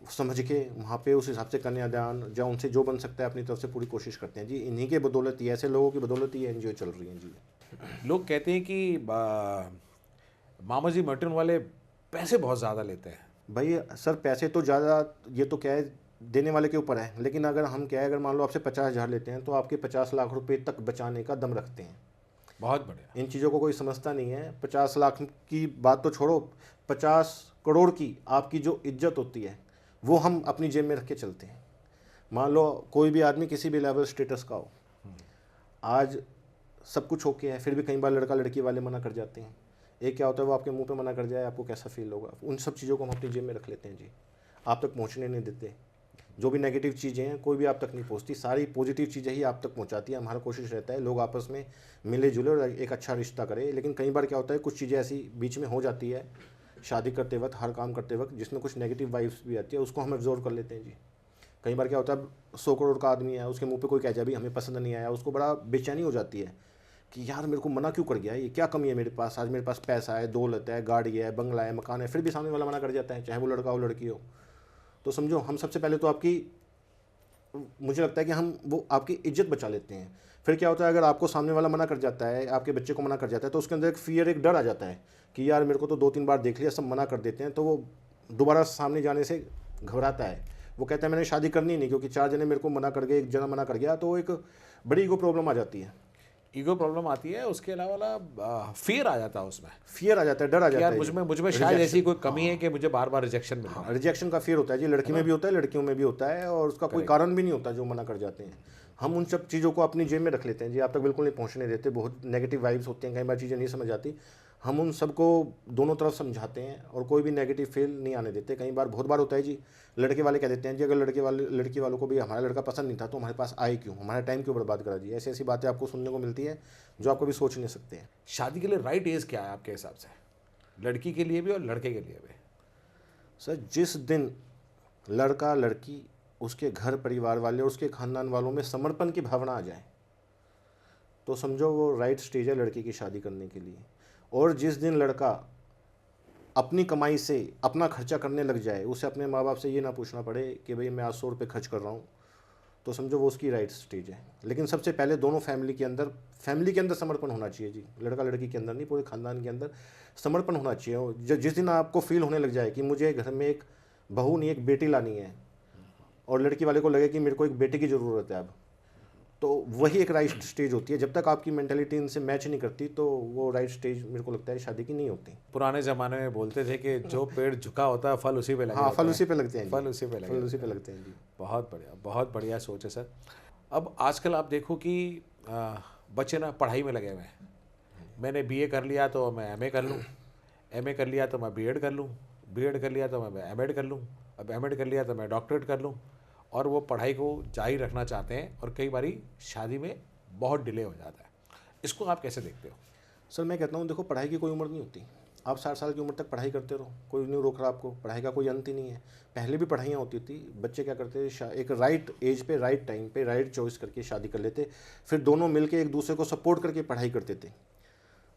समझ के वहाँ पे उस हिसाब से कन्यादान या उनसे जो बन सकता है अपनी तरफ से पूरी कोशिश करते हैं जी। इन्हीं के बदौलत ही, ऐसे लोगों की बदौलत ही एनजीओ चल रही हैं जी। लोग कहते हैं कि मामा जी मटन वाले पैसे बहुत ज़्यादा लेते हैं। भाई सर, पैसे तो ज़्यादा, ये तो क्या है, देने वाले के ऊपर है, लेकिन अगर हम क्या है, अगर मान लो आपसे 50,000 लेते हैं तो आपके 50 लाख रुपए तक बचाने का दम रखते हैं। बहुत बढ़िया। इन चीज़ों को कोई समझता नहीं है। 50 लाख की बात तो छोड़ो, 50 करोड़ की आपकी जो इज्जत होती है वो हम अपनी जेब में रख के चलते हैं। मान लो कोई भी आदमी किसी भी लेवल स्टेटस का हो, आज सब कुछ ओके है, फिर भी कई बार लड़का लड़की वाले मना कर जाते हैं। एक क्या होता है, वो आपके मुंह पे मना कर जाए, आपको कैसा फील होगा। उन सब चीज़ों को हम अपनी जेब में रख लेते हैं जी, आप तक पहुंचने नहीं देते। जो भी नेगेटिव चीज़ें हैं कोई भी आप तक नहीं पहुंचती, सारी पॉजिटिव चीज़ें ही आप तक पहुंचाती है। हमारा कोशिश रहता है लोग आपस में मिले जुले और एक अच्छा रिश्ता करें। लेकिन कई बार क्या होता है, कुछ चीज़ें ऐसी बीच में हो जाती है शादी करते वक्त, हर काम करते वक्त, जिसमें कुछ नेगेटिव वाइब्स भी आती है, उसको हम एब्जॉर्व कर लेते हैं जी। कई बार क्या होता है, 100 करोड़ का आदमी है, उसके मुंह पे कोई कह जाए भी हमें पसंद नहीं आया, उसको बड़ा बेचैनी हो जाती है। कि यार मेरे को मना क्यों कर गया, ये क्या कमी है मेरे पास, आज मेरे पास पैसा है, दौलत है, गाड़ी है, बंगला है, मकान है, फिर भी सामने वाला मना कर जाता है, चाहे वो लड़का हो लड़की हो। तो समझो हम सबसे पहले तो आपकी, मुझे लगता है कि हम वो आपकी इज्जत बचा लेते हैं। फिर क्या होता है, अगर आपको सामने वाला मना कर जाता है, आपके बच्चे को मना कर जाता है, तो उसके अंदर एक फियर, एक डर आ जाता है कि यार मेरे को तो 2-3 बार देख लिया, सब मना कर देते हैं, तो वो दोबारा सामने जाने से घबराता है। वो कहता है मैंने शादी करनी नहीं, क्योंकि 4 जने मेरे को मना कर गए, एक जना मना कर गया, तो एक बड़ी ईगो प्रॉब्लम आ जाती है। ईगो प्रॉब्लम आती है, उसके अलावा फियर आ जाता है उसमें फियर आ जाता है, डर आ कि जाता यार है, मुझ में शायद ऐसी कोई कमी है कि मुझे बार बार रिजेक्शन मिल रहा है। रिजेक्शन का फियर होता है जी, लड़की में भी होता है, लड़कियों में भी होता है, और उसका कोई कारण भी नहीं होता जो मना कर जाते हैं। हम उन सब चीज़ों को अपनी जेब में रख लेते हैं जी, आप तक बिल्कुल नहीं पहुंचने देते। बहुत नेगेटिव वाइब्स होती हैं, कई बार चीज़ें नहीं समझ आती, हम उन सबको दोनों तरफ समझाते हैं और कोई भी नेगेटिव फील नहीं आने देते। कई बार, बहुत बार होता है जी, लड़के वाले कह देते हैं जी अगर लड़की वालों को भी हमारा लड़का पसंद नहीं था तो हमारे पास आए क्यों, हमारा टाइम क्यों बर्बाद करा जी। ऐसी ऐसी बातें आपको सुनने को मिलती है जो आप कभी सोच नहीं सकते हैं। शादी के लिए राइट एज क्या है आपके हिसाब से, लड़की के लिए भी और लड़के के लिए भी? सर, जिस दिन लड़का लड़की, उसके घर परिवार वाले और उसके खानदान वालों में समर्पण की भावना आ जाए तो समझो वो राइट स्टेज है लड़की की शादी करने के लिए। और जिस दिन लड़का अपनी कमाई से अपना खर्चा करने लग जाए, उसे अपने माँ बाप से ये ना पूछना पड़े कि भाई मैं आज 100 रुपये खर्च कर रहा हूँ, तो समझो वो उसकी राइट स्टेज है। लेकिन सबसे पहले दोनों फैमिली के अंदर समर्पण होना चाहिए जी, लड़का लड़की के अंदर नहीं, पूरे खानदान के अंदर समर्पण होना चाहिए। जिस दिन आपको फील होने लग जाए कि मुझे घर में एक बहू नहीं, एक बेटी लानी है, और लड़की वाले को लगे कि मेरे को एक बेटे की ज़रूरत है अब, तो वही एक राइट स्टेज होती है। जब तक आपकी मेंटेलिटी इनसे मैच नहीं करती तो वो राइट स्टेज मेरे को लगता है शादी की नहीं होती। पुराने ज़माने में बोलते थे कि जो पेड़ झुका होता है फल उसी पे लगे हाँ, होते फल हैं। उसी पे लगते हैं जी, फल उसी पे लगे फल उसी होते पे हैं। लगते हैं जी। बहुत बढ़िया सोच है सर। अब आजकल आप देखो कि बच्चे ना पढ़ाई में लगे हुए हैं। मैंने बीए कर लिया तो मैं एमए कर लूँ, एमए कर लिया तो मैं बीएड कर लूँ, बीएड कर लिया तो मैं एमएड कर लूँ, अब एमएड कर लिया तो मैं डॉक्टरेट कर लूँ, और वो पढ़ाई को जारी रखना चाहते हैं और कई बारी शादी में बहुत डिले हो जाता है। इसको आप कैसे देखते हो? सर, मैं कहता हूँ देखो, पढ़ाई की कोई उम्र नहीं होती। आप 60 साल की उम्र तक पढ़ाई करते रहो, कोई नहीं रोक रहा आपको, पढ़ाई का कोई अंत ही नहीं है। पहले भी पढ़ाइयाँ होती थी, बच्चे क्या करते थे, एक राइट एज पे, राइट टाइम पे, राइट चॉइस करके शादी कर लेते, फिर दोनों मिलके एक दूसरे को सपोर्ट करके पढ़ाई करते थे।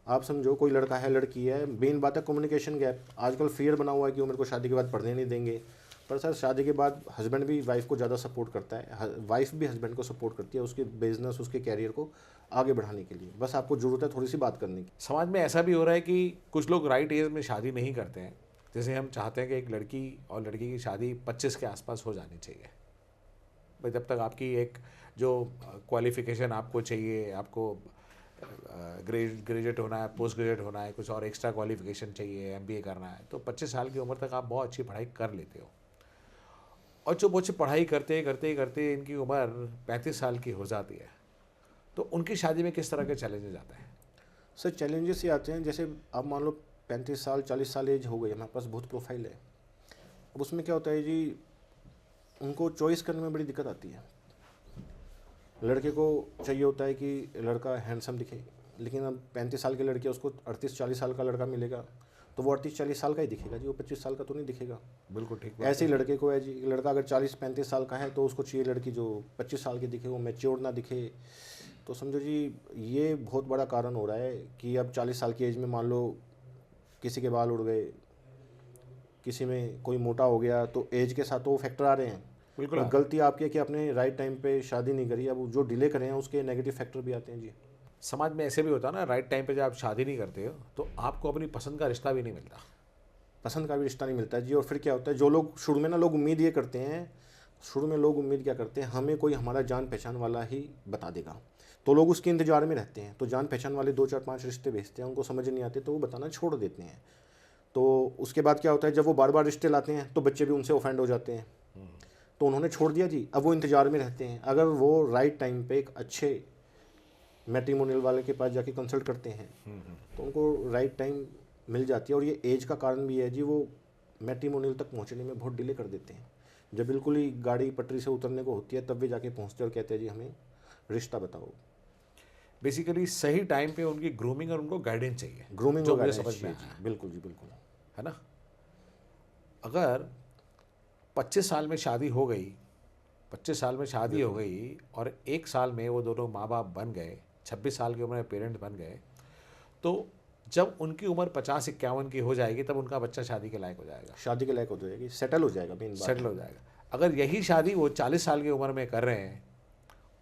आप समझो कोई लड़का है, लड़की है, मेन बात है कम्युनिकेशन गैप। आजकल फियर बना हुआ है कि वो मेरे को शादी के बाद पढ़ने नहीं देंगे, पर सर शादी के बाद हस्बैंड भी वाइफ को ज़्यादा सपोर्ट करता है, वाइफ भी हस्बैंड को सपोर्ट करती है उसके बिजनेस, उसके कैरियर को आगे बढ़ाने के लिए। बस आपको ज़रूरत है थोड़ी सी बात करने की। समाज में ऐसा भी हो रहा है कि कुछ लोग राइट एज में शादी नहीं करते हैं। जैसे हम चाहते हैं कि एक लड़की और लड़की की शादी 25 के आसपास हो जानी चाहिए। भाई जब तक आपकी एक जो क्वालिफिकेशन आपको चाहिए, आपको ग्रेजुएट होना है, पोस्ट ग्रेजुएट होना है, कुछ और एक्स्ट्रा क्वालिफिकेशन चाहिए, एमबीए करना है, तो 25 साल की उम्र तक आप बहुत अच्छी पढ़ाई कर लेते हो। और जो बच्चे पढ़ाई करते करते करते इनकी उम्र 35 साल की हो जाती है, तो उनकी शादी में किस तरह के चैलेंजेस आते हैं? सर, चैलेंजेस ये आते हैं, जैसे आप मान लो 35 साल 40 साल एज हो गई, हमारे पास बहुत प्रोफाइल है। अब उसमें क्या होता है जी, उनको चॉइस करने में बड़ी दिक्कत आती है। लड़के को चाहिए होता है कि लड़का हैंडसम दिखे, लेकिन अब 35 साल की लड़की है, उसको 38-40 साल का लड़का मिलेगा तो वो 38-40 साल का ही दिखेगा जी, वो 25 साल का तो नहीं दिखेगा। बिल्कुल ठीक बात ऐसे ही लड़के को है जी, लड़का अगर 40-35 साल का है तो उसको चाहिए लड़की जो 25 साल की दिखे, वो मैच्योर ना दिखे। तो समझो जी, ये बहुत बड़ा कारण हो रहा है कि अब 40 साल की एज में मान लो किसी के बाल उड़ गए, किसी में कोई मोटा हो गया, तो एज के साथ तो वो फैक्टर आ रहे हैं। बिल्कुल और गलती आपकी है कि आपने राइट टाइम पे शादी नहीं करी। अब जो डिले करें हैं उसके नेगेटिव फैक्टर भी आते हैं जी। समाज में ऐसे भी होता है ना, राइट टाइम पे जब आप शादी नहीं करते हो तो आपको अपनी पसंद का रिश्ता भी नहीं मिलता। पसंद का भी रिश्ता नहीं मिलता है जी। और फिर क्या होता है, जो लोग शुरू में ना लोग उम्मीद ये करते हैं, शुरू में लोग उम्मीद क्या करते हैं, हमें कोई हमारा जान पहचान वाला ही बता देगा, तो लोग उसके इंतजार में रहते हैं। तो जान पहचान वाले 2-4-5 रिश्ते भेजते हैं, उनको समझ नहीं आते तो वो बताना छोड़ देते हैं। तो उसके बाद क्या होता है, जब वो बार बार रिश्ते लाते हैं तो बच्चे भी उनसे ऑफेंड हो जाते हैं, तो उन्होंने छोड़ दिया जी। अब वो इंतजार में रहते हैं। अगर वो राइट टाइम पे एक अच्छे मैट्रिमोनियल वाले के पास जाके कंसल्ट करते हैं तो उनको राइट टाइम मिल जाती है। और ये एज का कारण भी है जी, वो मैट्रिमोनियल तक पहुंचने में बहुत डिले कर देते हैं। जब बिल्कुल ही गाड़ी पटरी से उतरने को होती है तब वे जाके पहुंचते हैं और कहते हैं जी हमें रिश्ता बताओ। बेसिकली सही टाइम पे उनकी ग्रूमिंग और उनको गाइडेंस चाहिए, ग्रूमिंग जो वगैरह मुझे समझ में चाहिए आया, जी, बिल्कुल जी, बिल्कुल। है ना। अगर 25 साल में शादी हो गई, 25 साल में शादी हो गई और 1 साल में वो दोनों माँ बाप बन गए, 26 साल की उम्र में पेरेंट्स बन गए, तो जब उनकी उम्र 50-51 की हो जाएगी तब उनका बच्चा शादी के लायक हो जाएगा, शादी के लायक हो जाएगी, सेटल हो जाएगा, मेन बात सेटल हो जाएगा। अगर यही शादी वो 40 साल की उम्र में कर रहे हैं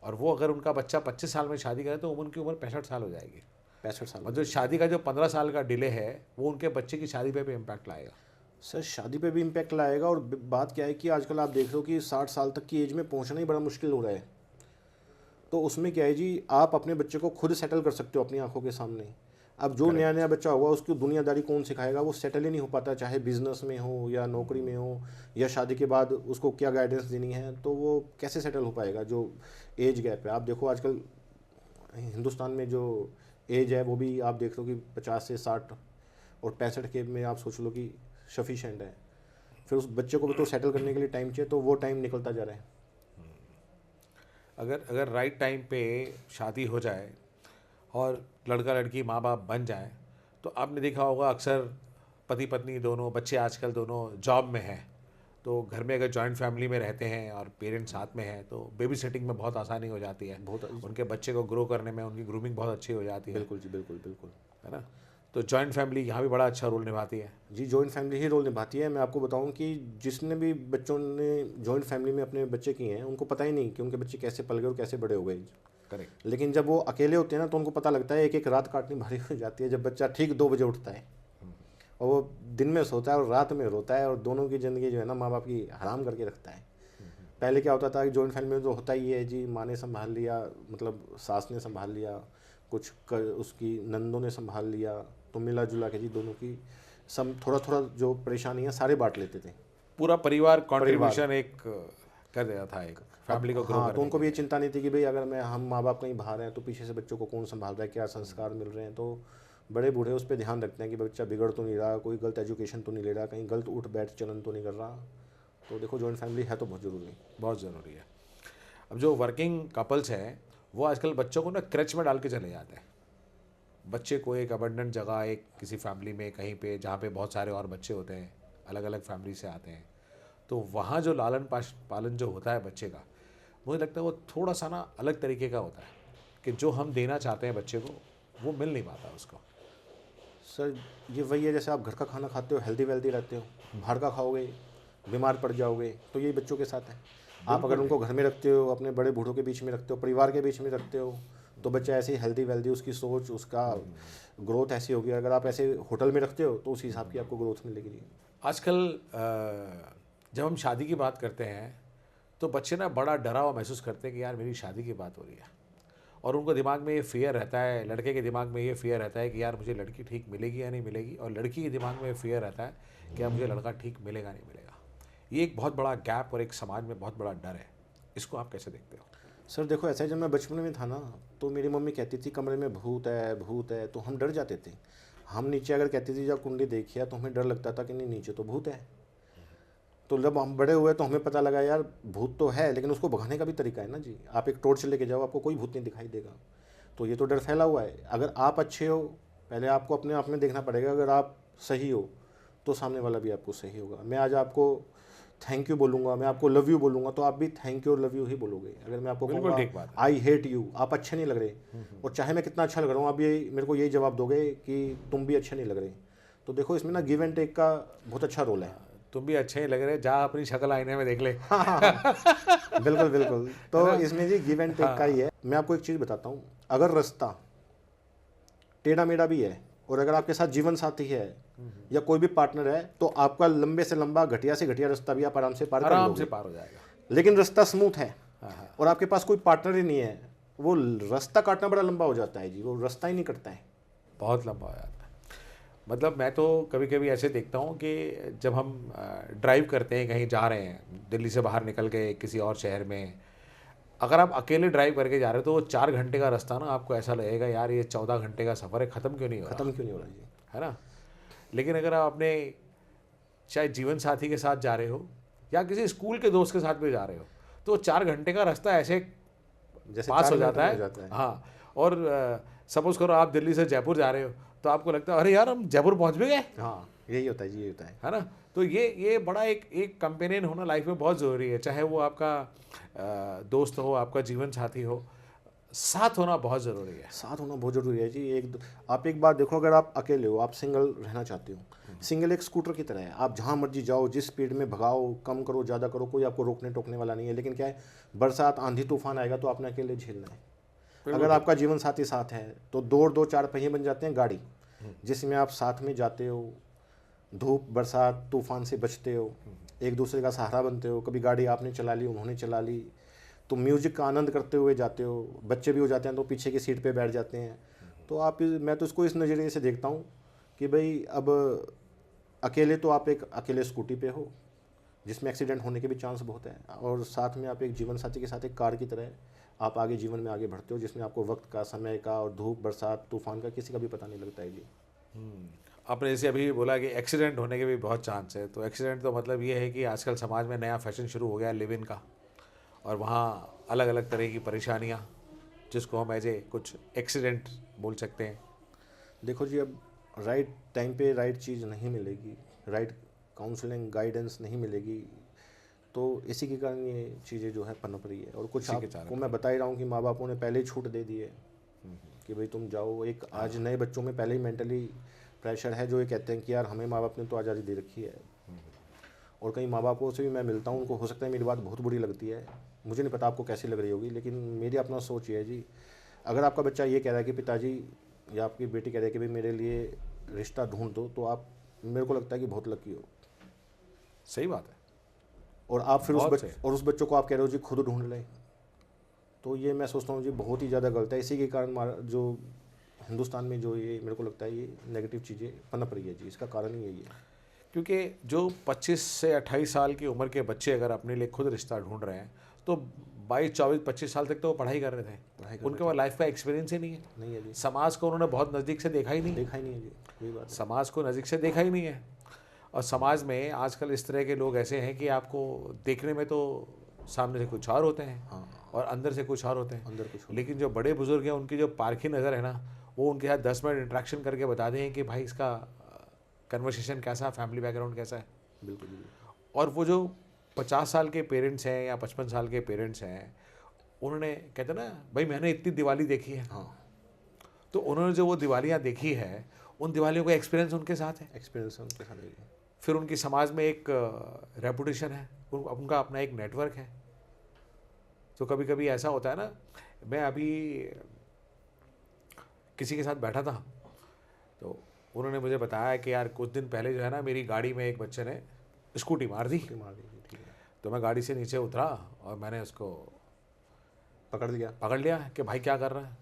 और वो अगर उनका बच्चा 25 साल में शादी करे तो उनकी उम्र 65 साल हो जाएगी। 65 साल। मतलब शादी का जो 15 साल का डिले है वो उनके बच्चे की शादी पे भी इम्पैक्ट लाएगा। सर शादी पे भी इम्पैक्ट लाएगा, और बात क्या है कि आजकल आप देख रहे हो कि 60 साल तक की एज में पहुंचना ही बड़ा मुश्किल हो रहा है। तो उसमें क्या है जी, आप अपने बच्चे को खुद सेटल कर सकते हो अपनी आंखों के सामने। अब जो नया नया बच्चा होगा उसकी दुनियादारी कौन सिखाएगा, वो सेटल ही नहीं हो पाता, चाहे बिजनेस में हो या नौकरी में हो या शादी के बाद उसको क्या गाइडेंस देनी है, तो वो कैसे सेटल हो पाएगा। जो एज गैप है, आप देखो आजकल हिंदुस्तान में जो एज है वो भी आप देख लो कि 50 से 60 और 65 के में आप सोच लो कि सफिशेंट है। फिर उस बच्चे को भी तो सेटल करने के लिए टाइम चाहिए, तो वो टाइम निकलता जा रहा है। अगर राइट टाइम पे शादी हो जाए और लड़का लड़की माँ बाप बन जाए तो आपने देखा होगा अक्सर पति पत्नी दोनों, बच्चे आजकल दोनों जॉब में हैं, तो घर में अगर जॉइंट फैमिली में रहते हैं और पेरेंट्स साथ में हैं तो बेबी सेटिंग में बहुत आसानी हो जाती है, बहुत उनके बच्चे को ग्रो करने में उनकी ग्रूमिंग बहुत अच्छी हो जाती है। बिल्कुल जी, बिल्कुल बिल्कुल, है ना। तो जॉइंट फैमिली यहाँ भी बड़ा अच्छा रोल निभाती है जी। जॉइंट फैमिली ही रोल निभाती है। मैं आपको बताऊं कि जिसने भी बच्चों ने जॉइंट फैमिली में अपने बच्चे किए हैं उनको पता ही नहीं कि उनके बच्चे कैसे पल गए और कैसे बड़े हो गए। करेक्ट। लेकिन जब वो अकेले होते हैं ना तो उनको पता लगता है, एक एक रात काटनी भारी हो जाती है जब बच्चा ठीक 2 बजे उठता है और वो दिन में सोता है और रात में रोता है, और दोनों की ज़िंदगी जो है ना माँ बाप की हराम करके रखता है। पहले क्या होता था कि जॉइंट फैमिली में तो होता ही है जी, माँ ने संभाल लिया, मतलब सास ने संभाल लिया, उसकी नंदों ने संभाल लिया, तो मिला जुला के जी दोनों की थोड़ा थोड़ा जो परेशानी है सारे बांट लेते थे। पूरा परिवार कंट्रीब्यूशन एक कर देता था एक फैमिली को ग्रो हाँ, करने तो उनको के भी ये लिए। चिंता नहीं थी कि भाई अगर हम माँ बाप कहीं बाहर हैं तो पीछे से बच्चों को कौन संभाल रहा है, क्या संस्कार मिल रहे हैं। तो बड़े बूढ़े उस पर ध्यान रखते हैं कि बच्चा बिगड़ तो नहीं रहा, कोई गलत एजुकेशन तो नहीं ले रहा, कहीं गलत उठ बैठ चलन तो नहीं कर रहा। तो देखो जॉइंट फैमिली है तो बहुत ज़रूरी, बहुत ज़रूरी है। अब जो वर्किंग कपल्स हैं वो आजकल बच्चों को ना क्रच में डाल के चले जाते हैं। बच्चे को एक अबंडेंट जगह, एक किसी फैमिली में कहीं पे जहाँ पे बहुत सारे और बच्चे होते हैं, अलग अलग फैमिली से आते हैं, तो वहाँ जो लालन पालन जो होता है बच्चे का, मुझे लगता है वो थोड़ा सा ना अलग तरीके का होता है कि जो हम देना चाहते हैं बच्चे को वो मिल नहीं पाता उसको। सर ये वही है जैसे आप घर का खाना खाते हो, हेल्दी वेल्दी रहते हो, बाहर का खाओगे बीमार पड़ जाओगे, तो यही बच्चों के साथ है। आप अगर उनको घर में रखते हो, अपने बड़े बूढ़ों के बीच में रखते हो, परिवार के बीच में रखते हो, तो बच्चा ऐसे ही हेल्दी वेल्दी, उसकी सोच, उसका ग्रोथ ऐसी होगी। अगर आप ऐसे होटल में रखते हो तो उस हिसाब की आपको ग्रोथ मिलेगी। आजकल जब हम शादी की बात करते हैं तो बच्चे ना बड़ा डरा हुआ महसूस करते हैं कि यार मेरी शादी की बात हो रही है, और उनको दिमाग में ये फियर रहता है, लड़के के दिमाग में ये फियर रहता है कि यार मुझे लड़की ठीक मिलेगी या नहीं मिलेगी, और लड़की के दिमाग में ये फियर रहता है कि यार मुझे लड़का ठीक मिलेगा नहीं मिलेगा। ये एक बहुत बड़ा गैप और एक समाज में बहुत बड़ा डर है। इसको आप कैसे देखते हो? सर देखो ऐसा है, जब मैं बचपन में था ना तो मेरी मम्मी कहती थी कमरे में भूत है भूत है, तो हम डर जाते थे। हम नीचे अगर कहती थी जब कुंडली देखिए तो हमें डर लगता था कि नहीं नीचे तो भूत है। तो जब हम बड़े हुए तो हमें पता लगा यार भूत तो है, लेकिन उसको भगाने का भी तरीका है ना जी। आप एक टॉर्च लेके जाओ, आपको कोई भूत नहीं दिखाई देगा। तो ये तो डर फैला हुआ है। अगर आप अच्छे हो, पहले आपको अपने आप में देखना पड़ेगा। अगर आप सही हो तो सामने वाला भी आपको सही होगा। मैं आज आपको थैंक यू बोलूँगा, मैं आपको लव यू बोलूँगा, तो आप भी थैंक यू और लव यू ही बोलोगे। अगर मैं आपको बिल्कुल ठीक बात कहूँगा आई हेट यू, आप अच्छे नहीं लग रहे, और चाहे मैं कितना अच्छा लग रहा हूँ, आप ये मेरे को यही जवाब दोगे कि तुम भी अच्छे नहीं लग रहे। तो देखो इसमें ना गिव एंड टेक का बहुत अच्छा रोल है। तुम भी अच्छे ही लग रहे, जा अपनी शक्ल आईने में देख ले। बिल्कुल बिल्कुल। तो इसमें जी गिव एंड टेक का ही है। मैं आपको एक चीज़ बताता हूँ, अगर रास्ता टेढ़ा मेढ़ा भी है और अगर आपके साथ जीवन साथी है या कोई भी पार्टनर है, तो आपका लंबे से लंबा घटिया से घटिया रास्ता भी आप आराम से पार कर आराम लोगे। से पार हो जाएगा। लेकिन रास्ता स्मूथ है और आपके पास कोई पार्टनर ही नहीं है, वो रास्ता काटना बड़ा लंबा हो जाता है जी, वो रास्ता ही नहीं कटता है, बहुत लंबा हो जाता है। मतलब मैं तो कभी कभी ऐसे देखता हूँ कि जब हम ड्राइव करते हैं, कहीं जा रहे हैं, दिल्ली से बाहर निकल के किसी और शहर में, अगर आप अकेले ड्राइव करके जा रहे हो तो वो 4 घंटे का रास्ता ना आपको ऐसा लगेगा यार ये 14 घंटे का सफ़र है, ख़त्म क्यों नहीं हो रहा, खत्म क्यों नहीं हो रहा जी, है ना। लेकिन अगर आप अपने चाहे जीवन साथी के साथ जा रहे हो या किसी स्कूल के दोस्त के साथ भी जा रहे हो, तो 4 घंटे का रास्ता ऐसे जैसे पास 4 हो मिनट जाता में है। हो जाता है। हाँ, और सपोज करो आप दिल्ली से जयपुर जा रहे हो तो आपको लगता है अरे यार हम जयपुर पहुंच भी गए, हाँ यही होता है जी, यही होता है। है ना। तो ये बड़ा एक कंपेनियन होना लाइफ में बहुत ज़रूरी है, चाहे वो आपका दोस्त हो, आपका जीवन साथी हो। साथ होना बहुत ज़रूरी है। साथ होना बहुत ज़रूरी है जी। आप एक बार देखो, अगर आप अकेले हो, आप सिंगल रहना चाहते हो, सिंगल एक स्कूटर की तरह है, आप जहाँ मर्जी जाओ, जिस स्पीड में भगाओ, कम करो ज़्यादा करो, कोई आपको रोकने टोकने वाला नहीं है। लेकिन क्या है, बरसात आंधी तूफान आएगा तो आपने अकेले झेलना है। अगर आपका जीवन साथी साथ है तो दो चार पहिए बन जाते हैं गाड़ी, जिसमें आप साथ में जाते हो, धूप बरसात तूफान से बचते हो, एक दूसरे का सहारा बनते हो। कभी गाड़ी आपने चला ली, उन्होंने चला ली, तो म्यूजिक का आनंद करते हुए जाते हो। बच्चे भी हो जाते हैं तो पीछे की सीट पे बैठ जाते हैं। तो मैं तो इसको इस नज़रिए से देखता हूँ कि भाई अब अकेले तो आप एक अकेले स्कूटी पे हो, जिसमें एक्सीडेंट होने के भी चांस बहुत है, और साथ में आप एक जीवन साथी के साथ एक कार की तरह आप आगे जीवन में आगे बढ़ते हो, जिसमें आपको वक्त का, समय का और धूप बरसात तूफान का किसी का भी पता नहीं लगता है जी। आपने जैसे अभी बोला कि एक्सीडेंट होने के भी बहुत चांस है, तो एक्सीडेंट तो मतलब ये है कि आजकल समाज में नया फैशन शुरू हो गया लिव इन का, और वहाँ अलग अलग तरह की परेशानियाँ, जिसको हम ऐसे कुछ एक्सीडेंट बोल सकते हैं। देखो जी, अब राइट टाइम पे राइट चीज़ नहीं मिलेगी, राइट काउंसलिंग गाइडेंस नहीं मिलेगी, तो इसी के कारण ये चीज़ें जो है पनप रही है। और कुछ इसी के आपको कारण मैं बता ही रहा हूँ कि माँ बापों ने पहले ही छूट दे दी है कि भाई तुम जाओ। एक आज नए बच्चों में पहले ही मेंटली प्रेशर है, जो ये कहते हैं कि यार हमें माँ बाप ने तो आज़ादी दे रखी है। और कई माँ बापों से भी मैं मिलता हूँ, उनको हो सकता है मेरी बात बहुत बुरी लगती है, मुझे नहीं पता आपको कैसी लग रही होगी, लेकिन मेरी अपना सोच ये है जी, अगर आपका बच्चा ये कह रहा है कि पिताजी या आपकी बेटी कह रही है कि भाई मेरे लिए रिश्ता ढूंढ दो, तो आप, मेरे को लगता है कि बहुत लकी हो। सही बात है। और आप फिर बहुत सही। उस बच्चों को आप कह रहे हो जी खुद ढूंढ लें, तो ये मैं सोचता हूँ जी बहुत ही ज़्यादा गलत है। इसी के कारण जो हिंदुस्तान में जो ये मेरे को लगता है ये नेगेटिव चीज़ें पनप रही है जी, इसका कारण ही यही है। क्योंकि जो 25 से 28 साल की उम्र के बच्चे अगर अपने लिए खुद रिश्ता ढूंढ रहे हैं, तो 22, 24, 25 साल तक तो वो पढ़ाई कर रहे थे, उनके पास लाइफ का एक्सपीरियंस ही नहीं है। नहीं है जी, समाज को उन्होंने बहुत नज़दीक से देखा ही नहीं, देखा ही नहीं है जी, वही बात है। समाज को नज़दीक से देखा ही नहीं है। और समाज में आजकल इस तरह के लोग ऐसे हैं कि आपको देखने में तो सामने से कुछ और होते हैं, हाँ, और अंदर से कुछ और होते हैं। अंदर कुछ लेकिन जो बड़े बुजुर्ग हैं, उनकी जो पारखी नज़र है ना, वो उनके साथ 10 मिनट इंटरेक्शन करके बता दें कि भाई इसका कन्वर्सेशन कैसा, फैमिली बैकग्राउंड कैसा है। बिल्कुल बिल्कुल। और वो जो 50 साल के पेरेंट्स हैं या 55 साल के पेरेंट्स हैं, उन्होंने, कहते ना भाई मैंने इतनी दिवाली देखी है, हाँ, तो उन्होंने जो वो दिवालियाँ देखी है, उन दिवालियों का एक्सपीरियंस उनके साथ है। एक्सपीरियंस उनके साथ है। फिर उनकी समाज में एक रेपुटेशन है, उनका अपना एक नेटवर्क है। तो कभी कभी ऐसा होता है ना, मैं अभी किसी के साथ बैठा था, तो उन्होंने मुझे बताया कि यार कुछ दिन पहले जो है ना, मेरी गाड़ी में एक बच्चे ने स्कूटी मार दी। मार दीजिए, ठीक है। तो मैं गाड़ी से नीचे उतरा और मैंने उसको पकड़ लिया कि भाई क्या कर रहा है।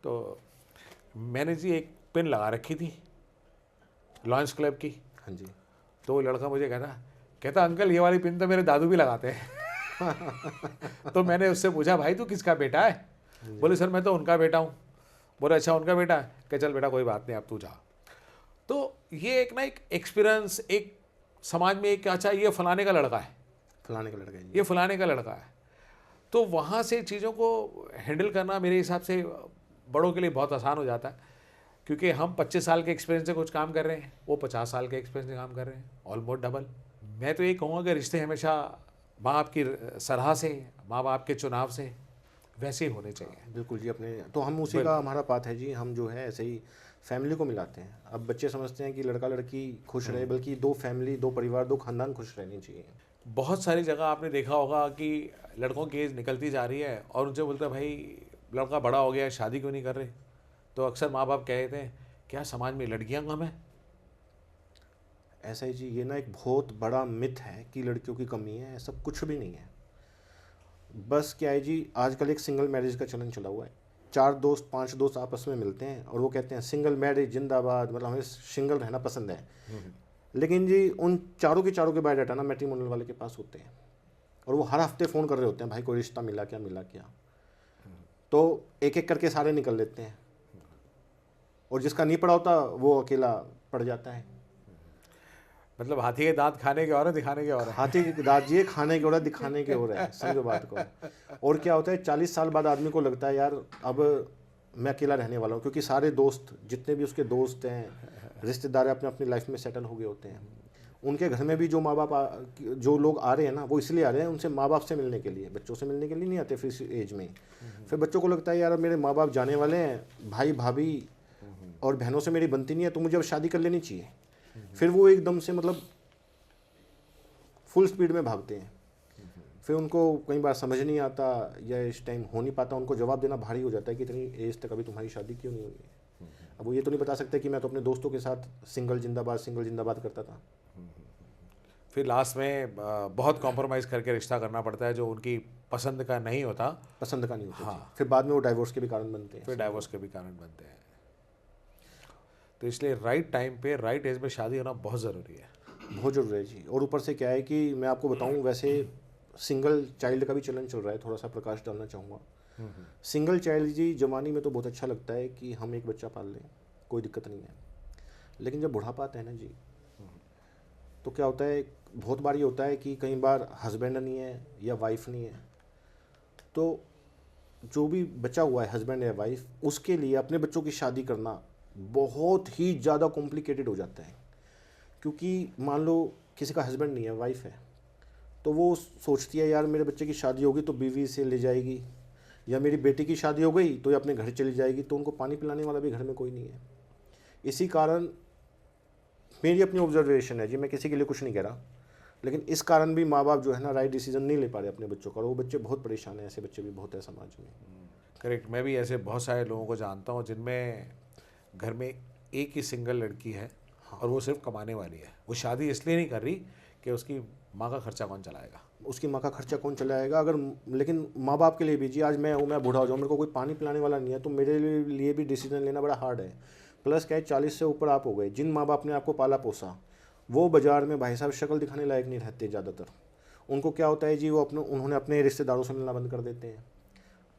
तो मैंने जी एक पिन लगा रखी थी लॉयंस क्लब की। हाँ जी। तो वो लड़का मुझे कहता अंकल ये वाली पिन तो मेरे दादू भी लगाते हैं। तो मैंने उससे पूछा भाई तू किसका बेटा है? बोले सर मैं तो उनका बेटा हूँ। बोले अच्छा उनका बेटा है, कि चल बेटा कोई बात नहीं अब तू जा। तो ये एक ना एक एक्सपीरियंस, एक समाज में एक अच्छा ये फलाने का लड़का है, फलाने का लड़का है जी। ये फलाने का लड़का है। तो वहाँ से चीज़ों को हैंडल करना मेरे हिसाब से बड़ों के लिए बहुत आसान हो जाता है, क्योंकि हम 25 साल के एक्सपीरियंस से कुछ काम कर रहे हैं, वो 50 साल के एक्सपीरियंस से काम कर रहे हैं, ऑलमोस्ट डबल। मैं तो ये कहूँगा कि रिश्ते हमेशा माँ बाप की सलाह से, माँ बाप के चुनाव से वैसे ही होने चाहिए। बिल्कुल जी। अपने तो हम उसी का हमारा पाथ है जी, हम जो है ऐसे ही फैमिली को मिलाते हैं। अब बच्चे समझते हैं कि लड़का लड़की खुश रहे, बल्कि दो फैमिली, दो परिवार, दो खानदान खुश रहनी चाहिए। बहुत सारी जगह आपने देखा होगा कि लड़कों की एज निकलती जा रही है और उनसे बोलते हैं भाई लड़का बड़ा हो गया है, शादी क्यों नहीं कर रहे? तो अक्सर माँ बाप कहते हैं क्या समाज में लड़कियां कम है? ऐसा ही जी, ये ना एक बहुत बड़ा मिथ है कि लड़कियों की कमी है, ऐसा कुछ भी नहीं है। बस क्या है जी, आजकल एक सिंगल मैरिज का चलन चला हुआ है। 4 दोस्त 5 दोस्त आपस में मिलते हैं और वो कहते हैं सिंगल मैरिज जिंदाबाद, मतलब हमें सिंगल रहना पसंद है। लेकिन जी उन चारों के बायोडाटा ना मैट्रिमोनियल वाले के पास होते हैं, और वो हर हफ्ते फ़ोन कर रहे होते हैं भाई कोई रिश्ता मिला क्या, मिला क्या। तो एक एक करके सारे निकल लेते हैं, और जिसका नहीं पड़ा होता वो अकेला पड़ जाता है। मतलब हाथी के दांत खाने के और है, दिखाने के और है। हाथी के दांत ये खाने के और है, दिखाने के और है, समझो बात को। और क्या होता है 40 साल बाद आदमी को लगता है यार अब मैं अकेला रहने वाला हूँ, क्योंकि सारे दोस्त जितने भी उसके दोस्त हैं, रिश्तेदार अपने अपनी लाइफ में सेटल हो गए होते हैं। उनके घर में भी जो माँ बाप जो लोग आ रहे हैं ना, वो इसलिए आ रहे हैं उनसे माँ बाप से मिलने के लिए, बच्चों से मिलने के लिए नहीं आते फिर इस एज में। फिर बच्चों को लगता है यार अब मेरे माँ बाप जाने वाले हैं, भाई भाभी और बहनों से मेरी बनती नहीं है, तो मुझे अब शादी कर लेनी चाहिए। फिर वो एकदम से मतलब फुल स्पीड में भागते हैं। फिर उनको कई बार समझ नहीं आता या इस टाइम हो नहीं पाता, उनको जवाब देना भारी हो जाता है कि इतनी एज तक अभी तुम्हारी शादी क्यों नहीं हुई। अब वो ये तो नहीं बता सकते कि मैं तो अपने दोस्तों के साथ सिंगल जिंदाबाद करता था। फिर लास्ट में बहुत कॉम्प्रोमाइज़ करके रिश्ता करना पड़ता है जो उनकी पसंद का नहीं होता। पसंद का नहीं होता हाँ। जी। फिर बाद में वो डाइवोर्स के भी कारण बनते हैं। फिर डाइवोर्स के भी कारण बनते हैं। तो इसलिए राइट टाइम पे राइट एज में शादी होना बहुत ज़रूरी है। बहुत ज़रूरी है जी। और ऊपर से क्या है कि मैं आपको बताऊं, वैसे सिंगल चाइल्ड का भी चलन चल रहा है, थोड़ा सा प्रकाश डालना चाहूँगा। सिंगल चाइल्ड जी जवानी में तो बहुत अच्छा लगता है कि हम एक बच्चा पाल लें, कोई दिक्कत नहीं है। लेकिन जब बुढ़ापा आता है ना जी, तो क्या होता है, बहुत बार ये होता है कि कई बार हस्बैंड नहीं है या वाइफ नहीं है, तो जो भी बचा हुआ है हस्बैंड या वाइफ, उसके लिए अपने बच्चों की शादी करना बहुत ही ज़्यादा कॉम्प्लिकेटेड हो जाता है। क्योंकि मान लो किसी का हस्बैंड नहीं है, वाइफ है, तो वो सोचती है यार मेरे बच्चे की शादी होगी तो बीवी से ले जाएगी, या मेरी बेटी की शादी हो गई तो ये अपने घर चली जाएगी, तो उनको पानी पिलाने वाला भी घर में कोई नहीं है। इसी कारण मेरी अपनी ऑब्जर्वेशन है जी, मैं किसी के लिए कुछ नहीं कह रहा, लेकिन इस कारण भी माँ बाप जो है ना राइट डिसीजन नहीं ले पा रहे अपने बच्चों का, और वो बच्चे बहुत परेशान हैं। ऐसे बच्चे भी बहुत है समाज में। करेक्ट। मैं भी ऐसे बहुत सारे लोगों को जानता हूँ जिनमें घर में एक ही सिंगल लड़की है और वो सिर्फ कमाने वाली है। वो शादी इसलिए नहीं कर रही कि उसकी माँ का खर्चा कौन चलाएगा। उसकी माँ का खर्चा कौन चलाएगा अगर, लेकिन माँ बाप के लिए भी जी, आज मैं हूँ, मैं बूढ़ा हो जाऊँ, मेरे को कोई पानी पिलाने वाला नहीं है, तो मेरे लिए भी डिसीजन लेना बड़ा हार्ड है। प्लस क्या है, 40 से ऊपर आप हो गए, जिन माँ बाप ने आपको पाला पोसा वो बाज़ार में भाई साहब शक्ल दिखाने लायक नहीं रहते ज़्यादातर। उनको क्या होता है जी, वो उन्होंने अपने रिश्तेदारों से मिलना बंद कर देते हैं,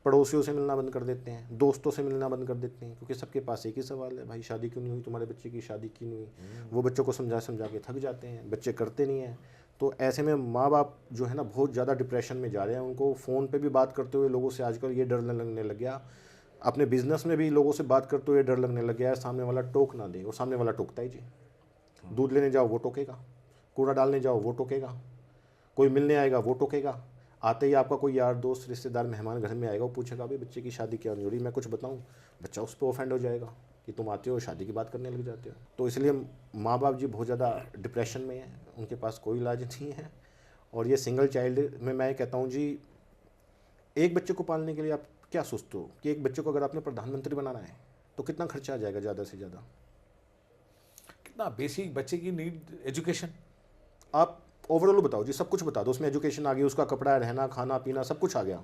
पड़ोसियों से मिलना बंद कर देते हैं, दोस्तों से मिलना बंद कर देते हैं, क्योंकि सबके पास एक ही सवाल है, भाई शादी क्यों नहीं हुई, तुम्हारे बच्चे की शादी क्यों नहीं हुई। वो बच्चों को समझा समझा के थक जाते हैं, बच्चे करते नहीं हैं। तो ऐसे में माँ बाप जो है ना बहुत ज़्यादा डिप्रेशन में जा रहे हैं। उनको फ़ोन पे भी बात करते हुए लोगों से आजकल ये डर लगने लग गया, अपने बिजनेस में भी लोगों से बात करते हुए डर लगने लग गया है, सामने वाला टोक ना दे। और सामने वाला टोकता है जी, दूध लेने जाओ वो टोकेगा, कूड़ा डालने जाओ वो टोकेगा, कोई मिलने आएगा वो टोकेगा, आते ही आपका कोई यार दोस्त रिश्तेदार मेहमान घर में आएगा, वो पूछेगा भाई बच्चे की शादी क्यों नहीं हो रही, मैं कुछ बताऊं, बच्चा उस पर ऑफेंड हो जाएगा कि तुम आते हो शादी की बात करने लग जाते हो। तो इसलिए माँ बाप जी बहुत ज़्यादा डिप्रेशन में हैं, उनके पास कोई इलाज नहीं है। और ये सिंगल चाइल्ड में मैं कहता हूँ जी, एक बच्चे को पालने के लिए आप क्या सोचते हो कि एक बच्चे को अगर आपने प्रधानमंत्री बनाना है तो कितना खर्चा आ जाएगा ज़्यादा से ज़्यादा। कितना बेसिक बच्चे की नीड, एजुकेशन। आप ओवरऑल बताओ जी, सब कुछ बता दो, उसमें एजुकेशन आ गई, उसका कपड़ा, रहना, खाना पीना सब कुछ आ गया।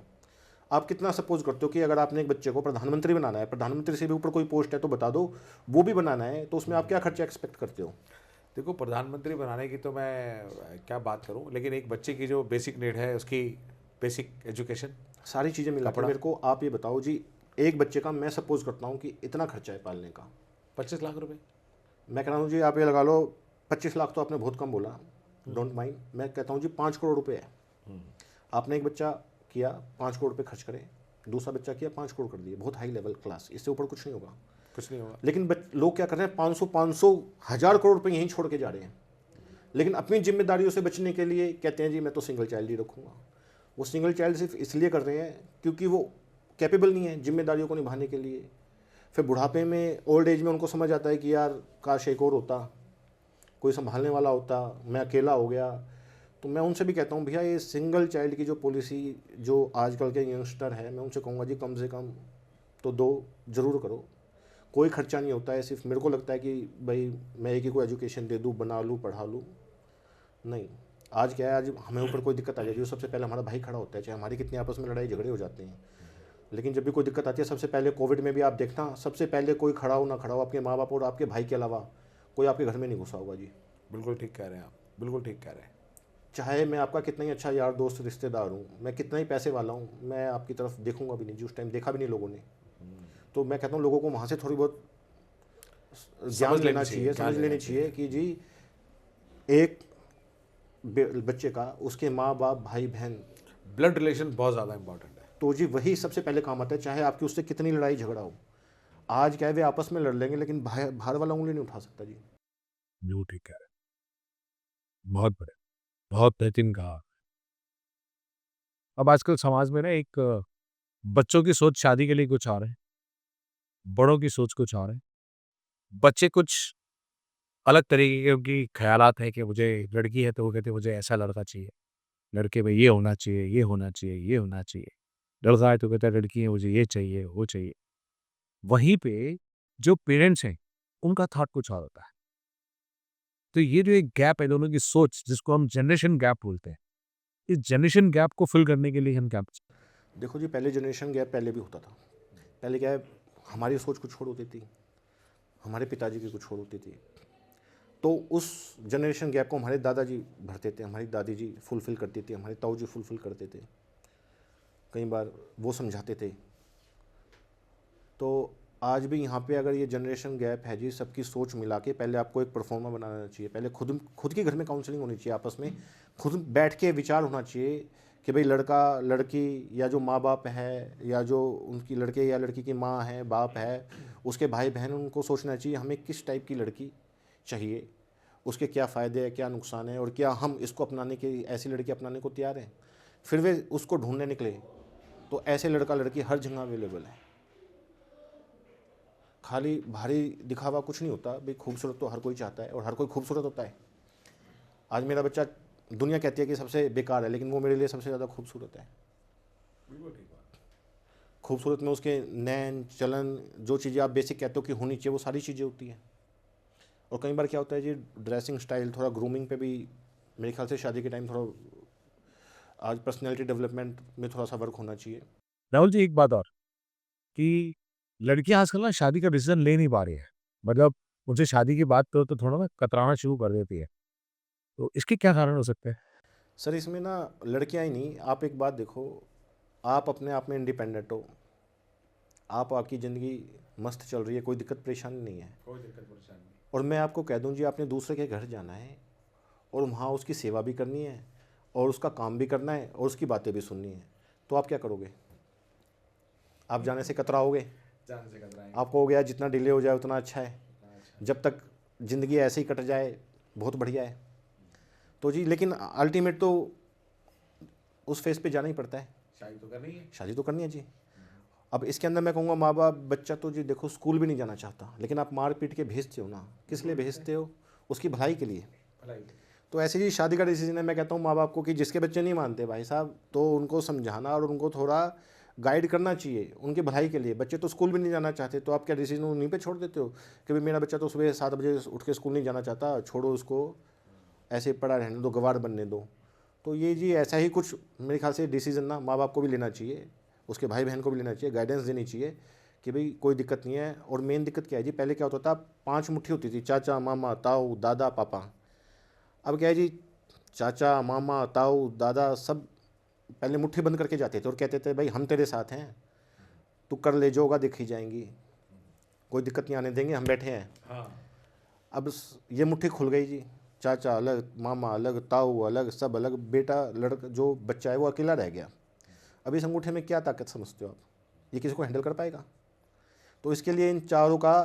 आप कितना सपोज करते हो कि अगर आपने एक बच्चे को प्रधानमंत्री बनाना है, प्रधानमंत्री से भी ऊपर कोई पोस्ट है तो बता दो, वो भी बनाना है, तो उसमें आप क्या खर्चा एक्सपेक्ट करते हो। देखो, प्रधानमंत्री बनाने की तो मैं क्या बात करूं, लेकिन एक बच्चे की जो बेसिक नीड है, उसकी बेसिक एजुकेशन, सारी चीज़ें मिला के मेरे को आप ये बताओ जी, एक बच्चे का मैं सपोज करता हूँ कि इतना खर्चा है पालने का, 25 लाख रुपए। मैं कह रहा हूँ जी आप ये लगा लो, 25 लाख तो आपने बहुत कम बोला, डोंट माइंड, मैं कहता हूँ जी 5 करोड़ रुपए है। आपने एक बच्चा किया 5 करोड़ रुपए खर्च करे, दूसरा बच्चा किया 5 करोड़ कर दिए, बहुत हाई लेवल क्लास, इससे ऊपर कुछ नहीं होगा। कुछ नहीं होगा। लेकिन लोग क्या कर रहे हैं, 500 1000 करोड़ रुपए यहीं छोड़ के जा रहे हैं। लेकिन अपनी जिम्मेदारियों से बचने के लिए कहते हैं जी मैं तो सिंगल चाइल्ड ही रखूँगा। वो सिंगल चाइल्ड सिर्फ इसलिए कर रहे हैं क्योंकि वो कैपेबल नहीं है जिम्मेदारियों को निभाने के लिए। फिर बुढ़ापे में, ओल्ड एज में उनको समझ आता है कि यार काश एक और होता, कोई संभालने वाला होता, मैं अकेला हो गया। तो मैं उनसे भी कहता हूँ भैया ये सिंगल चाइल्ड की जो पॉलिसी जो आजकल के यंगस्टर है, मैं उनसे कहूँगा जी कम से कम तो 2 ज़रूर करो। कोई खर्चा नहीं होता है, सिर्फ मेरे को लगता है कि भाई मैं एक ही को एजुकेशन दे दूँ, बना लूँ, पढ़ा लूँ, नहीं। आज क्या है, आज हमें ऊपर कोई दिक्कत आ जाती है, सबसे पहले हमारा भाई खड़ा होता है, चाहे हमारी कितनी आपस में लड़ाई झगड़े हो जाते हैं। लेकिन जब भी कोई दिक्कत आती है, सबसे पहले कोविड में भी आप देखना, सबसे पहले कोई खड़ा हो ना खड़ा हो, आपके माँ बाप और आपके भाई के अलावा कोई आपके घर में नहीं घुसा होगा जी। बिल्कुल ठीक कह रहे हैं आप, बिल्कुल ठीक कह रहे हैं। चाहे मैं आपका कितना ही अच्छा यार दोस्त रिश्तेदार हूँ, मैं कितना ही पैसे वाला हूँ, मैं आपकी तरफ देखूंगा भी नहीं जी, उस टाइम देखा भी नहीं लोगों ने। तो मैं कहता हूँ लोगों को वहाँ से थोड़ी बहुत ज्ञान लेना चाहिए, समझ लेनी चाहिए कि जी एक बच्चे का उसके माँ बाप, भाई बहन, ब्लड रिलेशन बहुत ज़्यादा इंपॉर्टेंट है। तो जी वही सबसे पहले काम आता है, चाहे आपकी उससे कितनी लड़ाई झगड़ा हो। आज क्या है, वे आपस में लड़ लेंगे लेकिन बाहर वाला उंगली नहीं उठा सकता जी। बिल्कुल ठीक कह रहे हैं। बहुत बढ़िया, बहुत बेहतरीन कहा। अब आजकल समाज में ना एक बच्चों की सोच शादी के लिए कुछ और है, बड़ों की सोच कुछ और है। बच्चे कुछ अलग तरीके के उनकी ख़्यालात हैं कि मुझे लड़की है तो वो कहते हैं मुझे ऐसा लड़का चाहिए, लड़के में ये होना चाहिए, ये होना चाहिए, ये होना चाहिए। लड़का है तो कहता है लड़की है मुझे ये चाहिए, वो चाहिए। वहीं पे जो पेरेंट्स हैं, उनका थॉट कुछ और होता है। तो ये जो एक गैप है दोनों की सोच जिसको हम जनरेशन गैप बोलते हैं, इस जनरेशन गैप को फिल करने के लिए हम क्या कर देखो जी, पहले जनरेशन गैप पहले भी होता था। पहले क्या है, हमारी सोच कुछ और होती थी, हमारे पिताजी की कुछ और होती थी। तो उस जनरेशन गैप को हमारे दादाजी भरते थे, हमारी दादी जी फुलफ़िल करती थी, हमारे ताऊ जी फुलफ़िल करते थे। कई बार वो समझाते थे। तो आज भी यहाँ पे अगर ये जनरेशन गैप है जी, सबकी सोच मिला के पहले आपको एक परफॉर्मा बनाना चाहिए। पहले खुद खुद के घर में काउंसलिंग होनी चाहिए, आपस में खुद बैठ के विचार होना चाहिए कि भाई लड़का लड़की या जो माँ बाप है या जो उनकी लड़के या लड़की की माँ है बाप है, उसके भाई बहन, उनको सोचना चाहिए हमें किस टाइप की लड़की चाहिए, उसके क्या फ़ायदे हैं क्या नुकसान है, और क्या हम इसको अपनाने के, ऐसी लड़की अपनाने को तैयार हैं। फिर वे उसको ढूंढने निकले तो ऐसे लड़का लड़की हर जगह अवेलेबल है। खाली भारी दिखावा कुछ नहीं होता भाई, खूबसूरत तो हर कोई चाहता है और हर कोई खूबसूरत होता है। आज मेरा बच्चा, दुनिया कहती है कि सबसे बेकार है, लेकिन वो मेरे लिए सबसे ज़्यादा खूबसूरत है। खूबसूरत में उसके नैन चलन, जो चीज़ें आप बेसिक कहते हो कि होनी चाहिए, वो सारी चीज़ें होती हैं। और कई बार क्या होता है जी, ड्रेसिंग स्टाइल, थोड़ा ग्रूमिंग पे भी मेरे ख्याल से शादी के टाइम थोड़ा, आज पर्सनैलिटी डेवलपमेंट में थोड़ा सा वर्क होना चाहिए। राहुल जी एक बात और कि लड़कियाँ आजकल ना शादी का डिसीज़न ले नहीं पा रही हैं। मतलब उनसे शादी की बात करो तो थोड़ा ना कतराना शुरू कर देती है। तो इसके क्या कारण हो सकते हैं? सर इसमें ना लड़कियां ही नहीं, आप एक बात देखो, आप अपने आप में इंडिपेंडेंट हो, आप आपकी ज़िंदगी मस्त चल रही है, कोई दिक्कत परेशानी नहीं है। कोई दिक्कत परेशानी नहीं। और मैं आपको कह दूं जी, आपने दूसरे के घर जाना है और वहाँ उसकी सेवा भी करनी है और उसका काम भी करना है और उसकी बातें भी सुननी है, तो आप क्या करोगे? आप जाने से कतराओगे? जान से घबराएंगे। आप कहोगे यार जितना डिले हो जाए उतना अच्छा है, अच्छा। जब तक ज़िंदगी ऐसे ही कट जाए बहुत बढ़िया है। तो जी लेकिन अल्टीमेट तो उस फेज़ पे जाना ही पड़ता है, शादी तो करनी है। शादी तो करनी है जी। अब इसके अंदर मैं कहूँगा माँ बाप, बच्चा तो जी देखो स्कूल भी नहीं जाना चाहता, लेकिन आप मार पीट के भेजते हो ना, किस लिए भेजते हो? उसकी भलाई के लिए। भलाई। तो ऐसे ही शादी का डिसीजन है, मैं कहता हूँ माँ बाप को कि जिसके बच्चे नहीं मानते भाई साहब, तो उनको समझाना और उनको थोड़ा गाइड करना चाहिए उनके भलाई के लिए। बच्चे तो स्कूल भी नहीं जाना चाहते, तो आप क्या डिसीजन उन्हीं पे छोड़ देते हो कि भाई मेरा बच्चा तो सुबह 7 बजे उठ के स्कूल नहीं जाना चाहता, छोड़ो उसको, ऐसे पड़ा रहने दो, गवार बनने दो। तो ये जी ऐसा ही कुछ मेरे ख्याल से डिसीजन ना माँ बाप को भी लेना चाहिए, उसके भाई बहन को भी लेना चाहिए, गाइडेंस देनी चाहिए कि भाई कोई दिक्कत नहीं है। और मेन दिक्कत क्या है जी, पहले क्या होता था, 5 मुट्ठी होती थी, चाचा मामा ताऊ दादा पापा। अब क्या है जी, चाचा मामा ताऊ दादा सब पहले मुट्ठी बंद करके जाते थे और कहते थे भाई हम तेरे साथ हैं, तू कर ले जो होगा देखी जाएंगी, कोई दिक्कत नहीं आने देंगे, हम बैठे हैं। हाँ। अब ये मुट्ठी खुल गई जी, चाचा अलग मामा अलग ताऊ अलग सब अलग, बेटा लड़का जो बच्चा है वो अकेला रह गया। अब इस अंगूठे में क्या ताकत समझते हो आप? ये किसी को हैंडल कर पाएगा? तो इसके लिए इन चारों का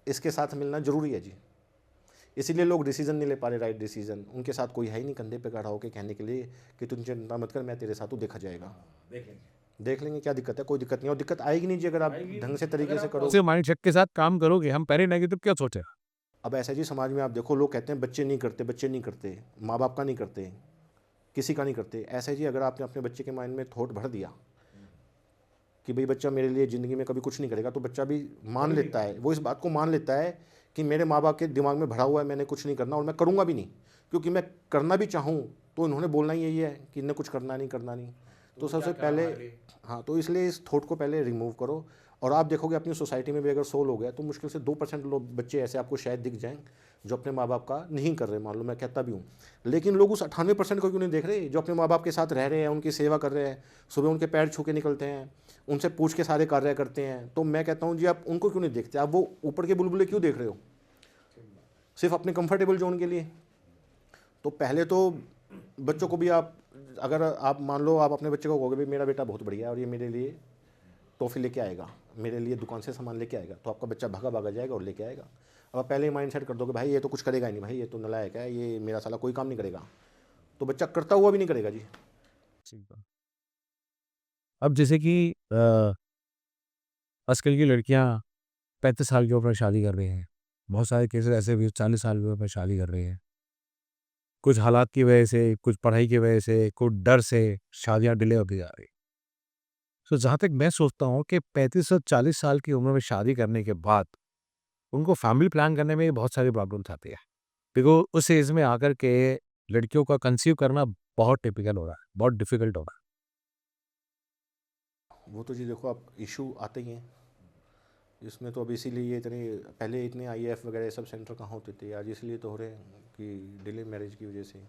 इसके साथ मिलना ज़रूरी है जी। इसीलिए लोग डिसीजन नहीं ले पा रहे, राइट डिसीजन। उनके साथ कोई है ही नहीं कंधे पे खड़ा होकर कहने के लिए कि तुम चिंता मत कर, मैं तेरे साथ हूँ, देखा जाएगा। देख लेंगे। देख लेंगे क्या दिक्कत है, कोई दिक्कत नहीं, और दिक्कत आएगी नहीं जी अगर आप आएगी ढंग नहीं। से तरीके अगर से आप करोगे। ऐसे माइंडसेट के साथ काम करोगे, हम पहले नेगेटिव क्या सोचेगा? अब ऐसा जी समाज में आप देखो, लोग कहते हैं बच्चे नहीं करते, बच्चे नहीं करते, माँ बाप का नहीं करते, किसी का नहीं करते। ऐसा जी अगर आपने अपने बच्चे के माइंड में थॉट भर दिया कि भाई बच्चा मेरे लिए ज़िंदगी में कभी कुछ नहीं करेगा, तो बच्चा भी मान लेता है, वो इस बात को मान लेता है कि मेरे माँ बाप के दिमाग में भरा हुआ है मैंने कुछ नहीं करना और मैं करूँगा भी नहीं, क्योंकि मैं करना भी चाहूँ तो इन्होंने बोलना ही यही है कि इन्हें कुछ करना नहीं करना नहीं। तो सबसे पहले, हाँ, तो इसलिए इस थॉट को पहले रिमूव करो। और आप देखोगे अपनी सोसाइटी में भी अगर 100 लोग हैं तो मुश्किल से 2% लोग बच्चे ऐसे आपको शायद दिख जाएं जो अपने माँ बाप का नहीं कर रहे, मान लो मैं कहता भी हूँ। लेकिन लोग उस 98% को क्यों नहीं देख रहे जो अपने माँ बाप के साथ रह रहे हैं, उनकी सेवा कर रहे हैं, सुबह उनके पैर छू के निकलते हैं, उनसे पूछ के सारे कार्य करते हैं। तो मैं कहता हूँ जी आप उनको क्यों नहीं देखते, आप वो ऊपर के बुलबुले क्यों देख रहे हो सिर्फ अपने कंफर्टेबल जोन के लिए? तो पहले तो बच्चों को भी आप, अगर आप मान लो आप अपने बच्चे को कहोगे भाई मेरा बेटा बहुत बढ़िया है और ये मेरे लिए टॉफ़ी लेके आएगा, मेरे लिए दुकान से सामान लेके आएगा, तो आपका बच्चा भागा भागा जाएगा और लेके आएगा। अब आप पहले ही माइंड सेट कर दो कि भाई ये तो कुछ करेगा ही नहीं, भाई ये तो नालायक है, ये मेरा साला कोई काम नहीं करेगा, तो बच्चा करता हुआ भी नहीं करेगा जी। ठीक बात। अब जैसे कि आजकल की लड़कियां 35 साल की उम्र में शादी कर रही हैं, बहुत सारे केसेस ऐसे भी 40 साल की उम्र में शादी कर रही हैं, कुछ हालात की वजह से, कुछ पढ़ाई की वजह से, कुछ डर से शादियां डिले होती जा रही। तो जहाँ तक मैं सोचता हूँ कि 35 से 40 साल की उम्र में शादी करने के बाद उनको फैमिली प्लान करने में बहुत सारी प्रॉब्लम्स आती है, बिकॉज उस एज में आकर के लड़कियों का कंसीव करना बहुत टिपिकल हो रहा है, बहुत डिफिकल्ट हो रहा है। वो तो जी देखो, आप इशू आते ही हैं इसमें, तो अब इसीलिए ये इतने पहले इतने आईएएफ वगैरह सब सेंटर कहाँ होते थे, आज इसलिए तो हो रहे हैं कि डिले मैरिज की वजह से।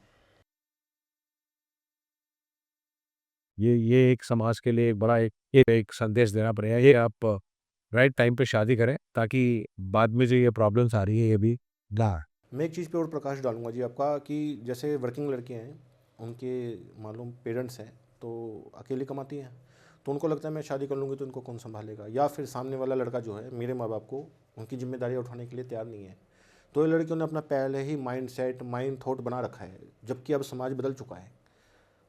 ये एक समाज के लिए एक बड़ा एक संदेश देना पड़ेगा, ये आप राइट टाइम पे शादी करें ताकि बाद में जो ये प्रॉब्लम्स आ रही है ये भी ना आए। मैं एक चीज़ पे और प्रकाश डालूंगा जी आपका, कि जैसे वर्किंग लड़कियां हैं, उनके मालूम पेरेंट्स हैं तो अकेली कमाती हैं, तो उनको लगता है मैं शादी कर लूँगी तो इनको कौन संभालेगा, या फिर सामने वाला लड़का जो है, मेरे माँ बाप को उनकी जिम्मेदारी उठाने के लिए तैयार नहीं है, तो ये लड़कियों ने अपना पहले ही माइंड सेट, माइंड थॉट बना रखा है, जबकि अब समाज बदल चुका है।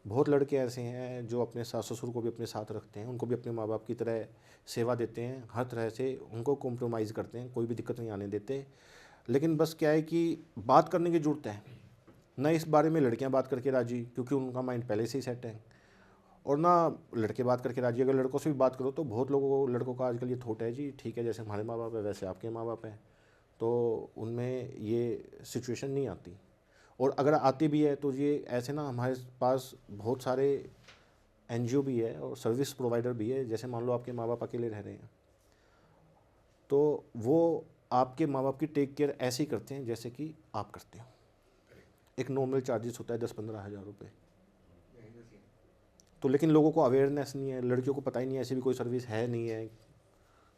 बहुत लड़के ऐसे हैं जो अपने सास ससुर को भी अपने साथ रखते हैं, उनको भी अपने माँ बाप की तरह सेवा देते हैं, हर तरह से उनको कॉम्प्रोमाइज़ करते हैं, कोई भी दिक्कत नहीं आने देते। लेकिन बस क्या है कि बात करने की ज़रूरत है, ना इस बारे में लड़कियां बात करके राजी, क्योंकि उनका माइंड पहले से ही सेट है, और ना लड़के बात करके राजी। अगर लड़कों से भी बात करो तो बहुत लोगों को, लड़कों का आजकल ये थॉट है जी, ठीक है जैसे हमारे माँ बाप है वैसे आपके माँ बाप हैं, तो उनमें ये सिचुएशन नहीं आती। और अगर आती भी है तो ये ऐसे ना, हमारे पास बहुत सारे एनजीओ भी है और सर्विस प्रोवाइडर भी है, जैसे मान लो आपके माँ बाप अकेले रह रहे हैं, तो वो आपके माँ बाप की टेक केयर ऐसे ही करते हैं जैसे कि आप करते हो। एक नॉर्मल चार्जेस होता है 10-15 हज़ार रुपये, तो लेकिन लोगों को अवेयरनेस नहीं है, लड़कियों को पता ही नहीं है ऐसी भी कोई सर्विस है नहीं है,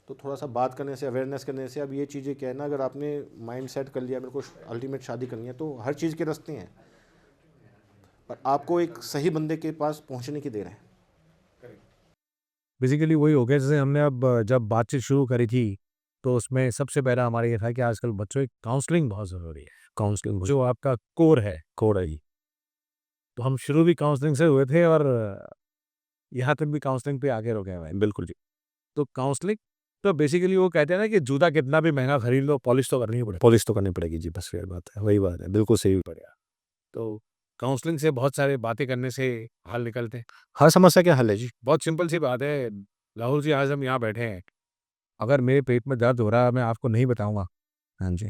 तो थोड़ा सा बात करने से, अवेयरनेस करने से, अब ये चीज़ें क्या है ना, अगर आपने माइंड सेट कर लिया मेरे को अल्टीमेट शादी करनी है, तो हर चीज़ के रास्ते हैं, पर आपको एक सही बंदे के पास पहुंचने की देर है। बेसिकली वही हो गया, जैसे हमने अब जब बातचीत शुरू करी थी तो उसमें सबसे पहला हमारा ये था कि आजकल बच्चों की काउंसलिंग बहुत ज़रूरी है। काउंसलिंग जो आपका कोर है ही। तो हम शुरू भी काउंसलिंग से हुए थे और यहाँ तक भी काउंसलिंग पे आगे रुके हुए हैं। बिल्कुल जी। तो काउंसलिंग तो बेसिकली वो कहते हैं ना कि जूता कितना भी महंगा खरीद लो, पॉलिश तो करनी ही पड़ेगी। पॉलिश तो करनी पड़ेगी जी, बस ये बात है, वही बात है, बिल्कुल सही पड़ेगा। तो काउंसलिंग से बहुत सारे बातें करने से हल निकलते हैं। हर समस्या क्या हल है जी? बहुत सिंपल सी बात है, राहुल जी आज हम यहाँ बैठे हैं, अगर मेरे पेट में दर्द हो रहा है मैं आपको नहीं बताऊँगा, हाँ जी,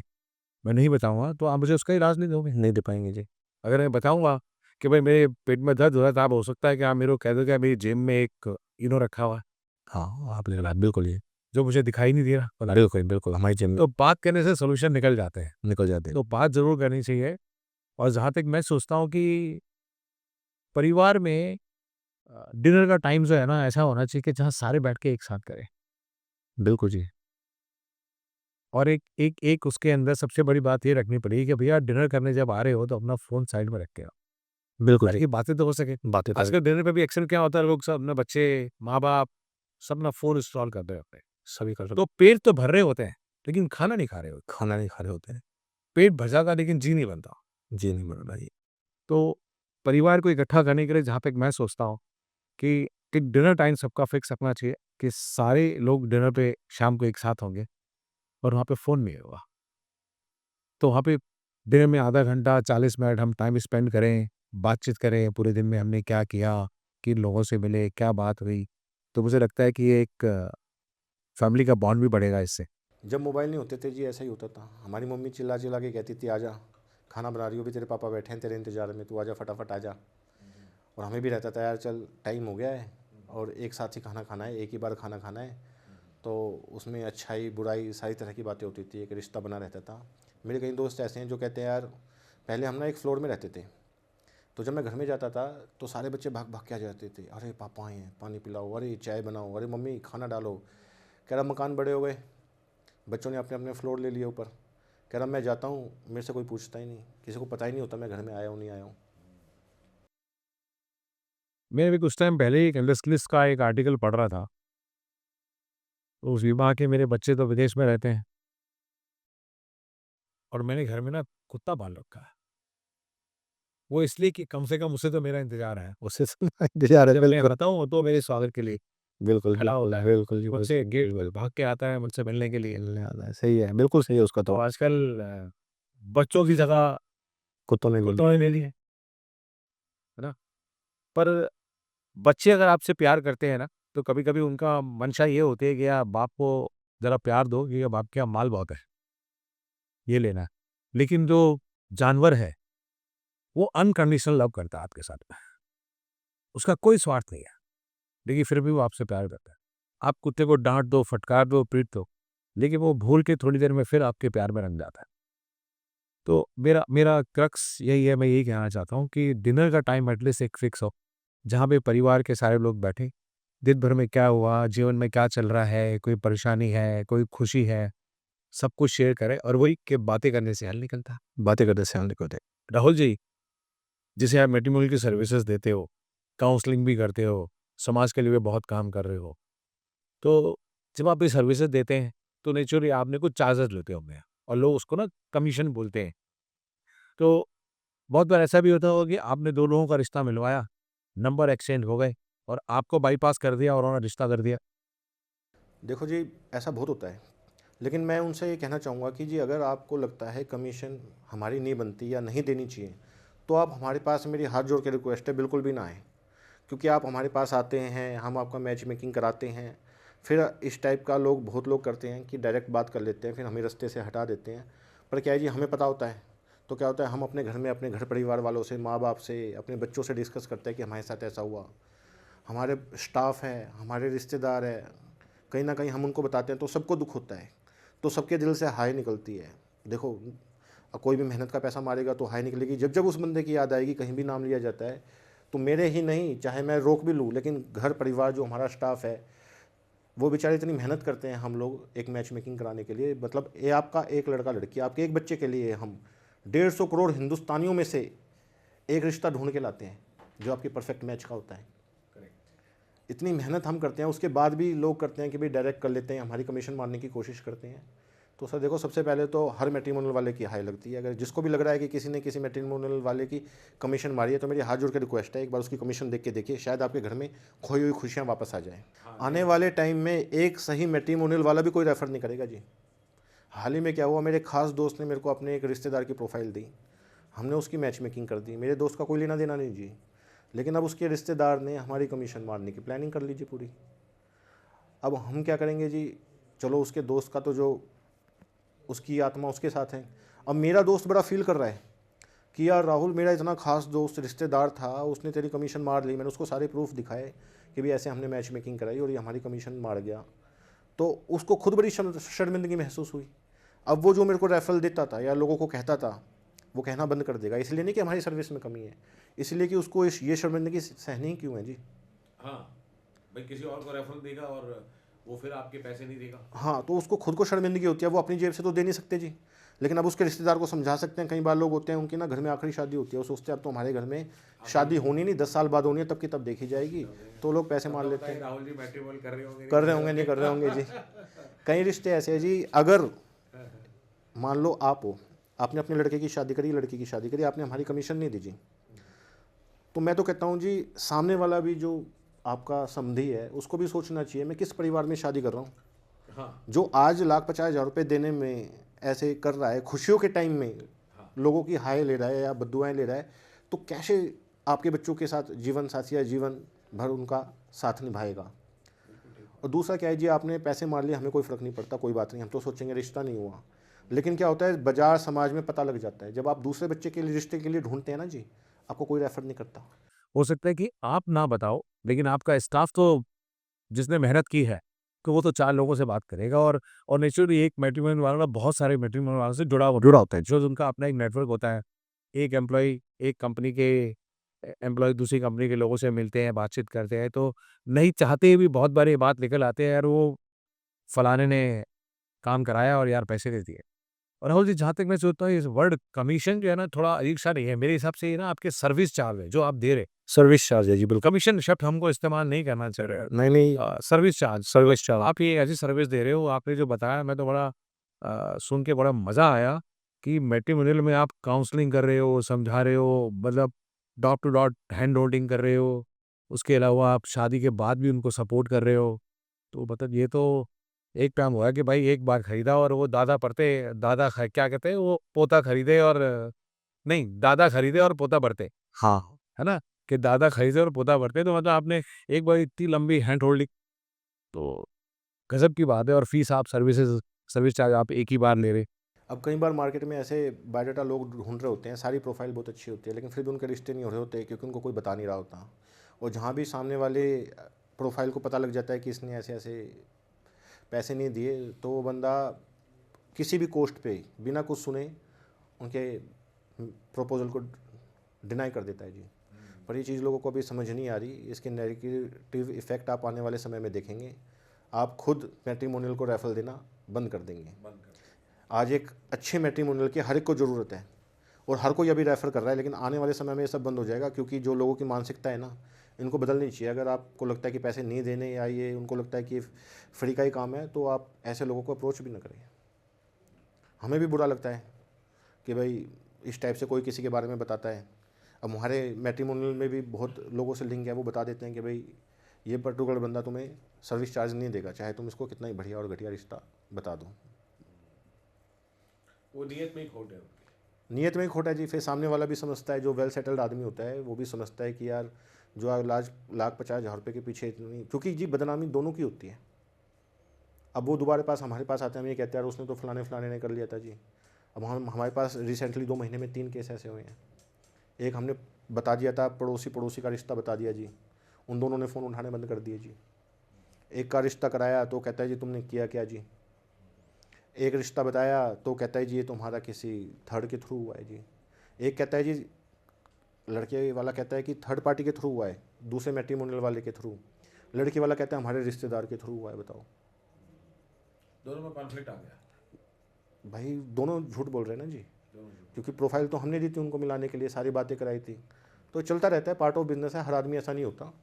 मैं नहीं बताऊँगा तो आप मुझे उसका इलाज नहीं दोगे, नहीं दे पाएँगे जी। अगर मैं बताऊँगा कि भाई मेरे पेट में दर्द हो रहा है तो आप हो सकता है कि आप मेरे को कह दोगे मेरी जेब में एक इनो रखा हुआ है। हाँ, आप ले ला बिल्कुल ये, जो मुझे दिखाई नहीं दे रहा। बिल्कुल बिल्कुल, हमारी जेब में तो बात करने से सॉल्यूशन निकल जाते हैं। निकल जाते हैं। तो बात ज़रूर करनी चाहिए और जहाँ तक मैं सोचता हूँ कि परिवार में डिनर का टाइम जो है ना ऐसा होना चाहिए कि जहाँ सारे बैठ के एक साथ करें। बिल्कुल जी। और एक उसके अंदर सबसे बड़ी बात ये रखनी पड़ेगी कि भैया डिनर करने जब आ रहे हो तो अपना फ़ोन साइड में रख के आओ, बिल्कुल जी। ताकि बातें तो हो सके। बातें तो आजकल डिनर पे भी अक्सर क्या होता है, लोग सब अपने बच्चे, माँ-बाप सब अपना फ़ोन स्क्रॉल कर रहे होते हैं। सभी कर तो पेट तो भर रहे होते हैं, लेकिन खाना नहीं खा रहे होते। खाना नहीं खा रहे होते हैं। पेट भर जाता है लेकिन जी नहीं बनता। जी नहीं बन रहा जी। तो परिवार को इकट्ठा करने के लिए जहाँ तक मैं सोचता हूँ कि एक डिनर टाइम सबका फिक्स रखना चाहिए कि सारे लोग डिनर पे शाम को एक साथ होंगे और वहाँ पे फ़ोन नहीं होगा। तो वहाँ पे डिनर में आधा घंटा 40 मिनट हम टाइम स्पेंड करें, बातचीत करें, पूरे दिन में हमने क्या किया, किन लोगों से मिले, क्या बात हुई। तो मुझे लगता है कि ये एक फैमिली का बॉन्ड भी बढ़ेगा इससे। जब मोबाइल नहीं होते थे जी, ऐसा ही होता था, हमारी मम्मी चिल्ला चिल्ला के कहती थी आजा, खाना बना रही हो भी, तेरे पापा बैठे हैं तेरे इंतजार में, तू आजा फटाफट आजा। और हमें भी रहता था यार चल टाइम हो गया है और एक साथ ही खाना खाना है, एक ही बार खाना खाना है, तो उसमें अच्छाई बुराई सारी तरह की बातें होती थी, एक रिश्ता बना रहता था। मेरे कई दोस्त ऐसे हैं जो कहते हैं यार, पहले हम ना एक फ्लोर में रहते थे, तो जब मैं घर में जाता था तो सारे बच्चे भाग भाग के आ जाते थे, अरे पापा आए हैं पानी पिलाओ, अरे चाय बनाओ, अरे मम्मी खाना डालो। कह रहा मकान बड़े हो गए, बच्चों ने अपने अपने फ्लोर ले लिए ऊपर, कह रहा मैं जाता हूँ मेरे से कोई पूछता ही नहीं, किसी को पता ही नहीं होता मैं घर में आया हूँ नहीं आया हूँ। मैं भी कुछ टाइम पहले ही एक इंडस्ट्रियलिस्ट का एक आर्टिकल पढ़ रहा था। तो उस विभाग के मेरे बच्चे तो विदेश में रहते हैं। और मैंने घर में ना कुत्ता पाल रखा है। वो इसलिए कि कम से कम उसे तो मेरा इंतज़ार है। उससे इंतजार है, जब मैं बिल्कुल, बताऊँ वो तो मेरे स्वागत के लिए बिल्कुल जी, खड़ा होता है। बिल्कुल जी, मुझसे गेट भाग के आता है मुझसे मिलने के लिए। मिलने आता है, सही है, बिल्कुल सही है उसका तो तो, आजकल बच्चों की जगह कुत्तों ने ले ली। कुत्तों ने ले ली है ना? पर बच्चे अगर आपसे प्यार करते हैं ना, तो कभी-कभी उनका मंशा ये होती है कि यार बाप को ज़रा प्यार दो, ये बाप के यहाँ माल बहुत है, ये लेना है। लेकिन जो जानवर है, वो अनकंडीशनल लव करता है आपके साथ में। उसका कोई स्वार्थ नहीं है, लेकिन फिर भी वो आपसे प्यार करता है। आप कुत्ते को डाँट दो, फटकार दो, पीट दो, लेकिन वो भूल के थोड़ी देर में फिर आपके प्यार में रंग जाता है। तो मेरा मेरा क्रक्स यही है, मैं यही कहना चाहता हूँ कि डिनर का टाइम एटलीस्ट एक फिक्स हो, जहाँ पे परिवार के सारे लोग बैठें। दिन भर में क्या हुआ, जीवन में क्या चल रहा है, कोई परेशानी है, कोई खुशी है, सब कुछ शेयर करें और वही कि बातें करने से हल निकलता है। बातें करते से हम निकलते। राहुल जी, जैसे आप मैट्रिमोनी की सर्विसेज़ देते हो, काउंसलिंग भी करते हो, समाज के लिए भी बहुत काम कर रहे हो, तो जब आप ये सर्विसेज़ देते हैं, तो नेचुरली आपने कुछ चार्जेज़ लेते होंगे और लोग उसको ना कमीशन बोलते हैं। तो बहुत बार ऐसा भी होता होगा कि आपने 2 लोगों का रिश्ता मिलवाया, नंबर एक्सचेंज हो गए और आपको बाईपास कर दिया और उन्होंने रिश्ता कर दिया। देखो जी, ऐसा बहुत होता है, लेकिन मैं उनसे ये कहना चाहूँगा कि जी अगर आपको लगता है कमीशन हमारी नहीं बनती या नहीं देनी चाहिए, तो आप हमारे पास, मेरी हाथ जोड़ के रिक्वेस्ट है, बिल्कुल भी ना आएँ। क्योंकि आप हमारे पास आते हैं, हम आपका मैच मेकिंग कराते हैं, फिर इस टाइप का लोग, बहुत लोग करते हैं कि डायरेक्ट बात कर लेते हैं, फिर हमें रास्ते से हटा देते हैं। पर क्या है जी, हमें पता होता है, तो क्या होता है, हम अपने घर में अपने घर परिवार वालों से, माँ बाप से, अपने बच्चों से डिस्कस करते हैं कि हमारे साथ ऐसा हुआ। हमारे स्टाफ है, हमारे रिश्तेदार है, कहीं ना कहीं हम उनको बताते हैं तो सबको दुख होता है, तो सबके दिल से हाय निकलती है। देखो, कोई भी मेहनत का पैसा मारेगा तो हाय निकलेगी। जब जब उस बंदे की याद आएगी, कहीं भी नाम लिया जाता है, तो मेरे ही नहीं, चाहे मैं रोक भी लूँ, लेकिन घर परिवार जो हमारा स्टाफ है, वो बेचारे इतनी मेहनत करते हैं हम लोग एक मैच मेकिंग कराने के लिए। मतलब ये आपका एक लड़का लड़की, आपके एक बच्चे के लिए हम 150 करोड़ हिंदुस्तानियों में से एक रिश्ता ढूंढ के लाते हैं जो आपकी परफेक्ट मैच का होता है। इतनी मेहनत हम करते हैं, उसके बाद भी लोग करते हैं कि भाई डायरेक्ट कर लेते हैं, हमारी कमीशन मारने की कोशिश करते हैं। तो सर देखो, सबसे पहले तो हर मैट्रिमोनियल वाले की हाई लगती है। अगर जिसको भी लग रहा है कि किसी ने किसी मैट्रिमोनियल वाले की कमीशन मारी है, तो मेरी हाथ जोड़ के रिक्वेस्ट है, एक बार उसकी कमीशन देख के देखिए, शायद आपके घर में खोई हुई खुशियाँ वापस आ जाएँ। आने वाले टाइम में एक सही मैट्रिमोनियल वाला भी कोई रेफर नहीं करेगा जी। हाल ही में क्या हुआ, मेरे खास दोस्त ने मेरे को अपने एक रिश्तेदार की प्रोफाइल दी, हमने उसकी मैच मेकिंग कर दी, मेरे दोस्त का कोई लेना देना नहीं जी, लेकिन अब उसके रिश्तेदार ने हमारी कमीशन मारने की प्लानिंग कर लीजिए पूरी। अब हम क्या करेंगे जी, चलो उसके दोस्त का तो जो उसकी आत्मा उसके साथ है। अब मेरा दोस्त बड़ा फील कर रहा है कि यार राहुल, मेरा इतना खास दोस्त रिश्तेदार था, उसने तेरी कमीशन मार ली। मैंने उसको सारे प्रूफ दिखाए कि भी ऐसे हमने मैच मेकिंग कराई और ये हमारी कमीशन मार गया। तो उसको खुद बड़ी शर्मिंदगी महसूस हुई। अब वो जो मेरे को रेफरल देता था या लोगों को कहता था, वो कहना बंद कर देगा। इसलिए नहीं कि हमारी सर्विस में कमी है, इसलिए कि उसको ये शर्मिंदगी सहनी क्यों है जी। हाँ भाई, किसी और को रेफरल देगा और वो फिर आपके पैसे नहीं देगा। हाँ, तो उसको खुद को शर्मिंदगी होती है, वो अपनी जेब से तो दे नहीं सकते जी, लेकिन अब उसके रिश्तेदार को समझा सकते हैं। कई बार लोग होते हैं, उनकी ना घर में आखिरी शादी होती है, वो सोचते हैं अब तो हमारे घर में शादी होनी नहीं, 10 साल बाद होनी है, तब की तब देखी जाएगी, तो लोग पैसे मार लेते हैं। राहुल जी मैट्रिमोनियल कर रहे होंगे, कर रहे होंगे, नहीं कर रहे होंगे जी। कई रिश्ते ऐसे हैं जी, अगर मान लो आप हो, आपने अपने लड़के की शादी करी, लड़की की शादी करी, आपने हमारी कमीशन नहीं दी जी, तो मैं तो कहता हूँ जी, सामने वाला भी जो आपका समधी है, उसको भी सोचना चाहिए मैं किस परिवार में शादी कर रहा हूँ। हाँ जो आज ₹1,50,000 देने में ऐसे कर रहा है, खुशियों के टाइम में लोगों की हाय ले रहा है या बद्दुआएं ले रहा है, तो कैसे आपके बच्चों के साथ जीवन साथी या जीवन भर उनका साथ निभाएगा। और दूसरा क्या है जी, आपने पैसे मार लिए, हमें कोई फ़र्क नहीं पड़ता, कोई बात नहीं, हम तो सोचेंगे रिश्ता नहीं हुआ। लेकिन क्या होता है, बाजार समाज में पता लग जाता है, जब आप दूसरे बच्चे के लिए रिश्ते के लिए ढूंढते हैं ना जी, आपको कोई रेफर नहीं करता। हो सकता है कि आप ना बताओ, लेकिन आपका स्टाफ तो जिसने मेहनत की है, तो वो तो 4 लोगों से बात करेगा और नेचुरली एक मैट्रिमोनियल वाला ना बहुत सारे मैट्रिमोनियल वालों से जुड़ा होता है, जो उनका अपना एक नेटवर्क होता है। एक एम्प्लॉयी एक कंपनी के एम्प्लॉयी दूसरी कंपनी के लोगों से मिलते हैं, बातचीत करते हैं, तो नहीं चाहते भी बहुत बार ये बात निकल आती है, यार वो फलाने ने काम कराया और यार पैसे दे दिए। और राहुल जी, जहाँ तक मैं सोचता हूँ, इस वर्ड कमीशन जो है ना, थोड़ा अजीब-सा नहीं है। मेरे हिसाब से ये ना आपके सर्विस चार्ज है, जो आप दे रहे हैं। सर्विस चार्ज है जी, बिल्कुल। कमीशन शब्द हमको इस्तेमाल नहीं करना चाह रहे हैं। नहीं नहीं, सर्विस चार्ज। आप ये ऐसी सर्विस दे रहे हो, आपने जो बताया मैं तो बड़ा सुन के बड़ा मज़ा आया कि मैट्रिमोनियल में आप काउंसलिंग कर रहे हो, समझा रहे हो, मतलब dot to dot hand holding कर रहे हो। उसके अलावा आप शादी के बाद भी उनको सपोर्ट कर रहे हो। तो मतलब ये तो एक टाइम हुआ कि भाई एक बार खरीदा और वो क्या कहते हैं वो पोता खरीदे और नहीं, दादा खरीदे और पोता बरते। हाँ, है ना? कि दादा खरीदे और पोता बरते, तो मतलब आपने एक बार इतनी लंबी हैंड होल्डिंग, तो गज़ब की बात है। और फीस आप सर्विस चार्ज आप एक ही बार ले रहे। अब कई बार मार्केट में ऐसे बायोडाटा लोग ढूंढ रहे होते हैं, सारी प्रोफाइल बहुत अच्छी होती है, लेकिन फिर भी उनके रिश्ते नहीं हो रहे होते क्योंकि उनको कोई बता नहीं रहा होता। और जहाँ भी सामने वाले प्रोफाइल को पता लग जाता है कि इसने ऐसे ऐसे पैसे नहीं दिए, तो वो बंदा किसी भी कोस्ट पे बिना कुछ सुने उनके प्रपोजल को डिनाई कर देता है जी। पर ये चीज़ लोगों को अभी समझ नहीं आ रही, इसके नेगेटिव इफेक्ट आप आने वाले समय में देखेंगे। आप खुद मैट्रिमोनियल को रेफर देना बंद कर देंगे। आज एक अच्छे मैट्रिमोनियल की हर एक को ज़रूरत है और हर कोई अभी रेफ़र कर रहा है, लेकिन आने वाले समय में ये सब बंद हो जाएगा क्योंकि जो लोगों की मानसिकता है ना, इनको बदलनी चाहिए। अगर आपको लगता है कि पैसे नहीं देने या ये उनको लगता है कि फ्री का ही काम है, तो आप ऐसे लोगों को अप्रोच भी ना करें। हमें भी बुरा लगता है कि भाई इस टाइप से कोई किसी के बारे में बताता है। अब हमारे मैट्रिमोनियल में भी बहुत लोगों से लिंक है, वो बता देते हैं कि भाई ये पर्टिकुलर बंदा तुम्हें सर्विस चार्ज नहीं देगा, चाहे तुम इसको कितना ही बढ़िया और घटिया रिश्ता बता दो। वो नियत में ही खोट है उनकी। नियत में ही खोटा है जी। फिर सामने वाला भी समझता है, जो वेल सेटल्ड आदमी होता है वो भी समझता है कि यार जो लाख 50,000 रुपये के पीछे इतनी, क्योंकि जी बदनामी दोनों की होती है। अब वो दोबारा पास हमारे पास आते हैं, हम ये कहते हैं यार उसने तो फलाने ने कर लिया था जी। अब हमारे पास रिसेंटली 2 महीने में 3 केस ऐसे हुए हैं। एक हमने बता दिया था, पड़ोसी का रिश्ता बता दिया जी, उन दोनों ने फ़ोन उठाने बंद कर दिए जी। एक का रिश्ता कराया तो कहता है जी तुमने किया क्या जी। एक रिश्ता बताया तो कहता है जी ये तुम्हारा किसी थर्ड के थ्रू हुआ है जी। एक कहता है जी, लड़के वाला कहता है कि थर्ड पार्टी के थ्रू हुआ है, दूसरे मैट्रिमोनियल वाले के थ्रू। लड़की वाला कहता है हमारे रिश्तेदार के थ्रू हुआ है। बताओ, दोनों में कॉन्फ्लिक्ट आ गया। भाई दोनों झूठ बोल रहे हैं ना जी, क्योंकि प्रोफाइल तो हमने दी थी उनको मिलाने के लिए, सारी बातें कराई थी। तो चलता रहता है, पार्ट ऑफ बिजनेस है, हर आदमी ऐसा नहीं होता।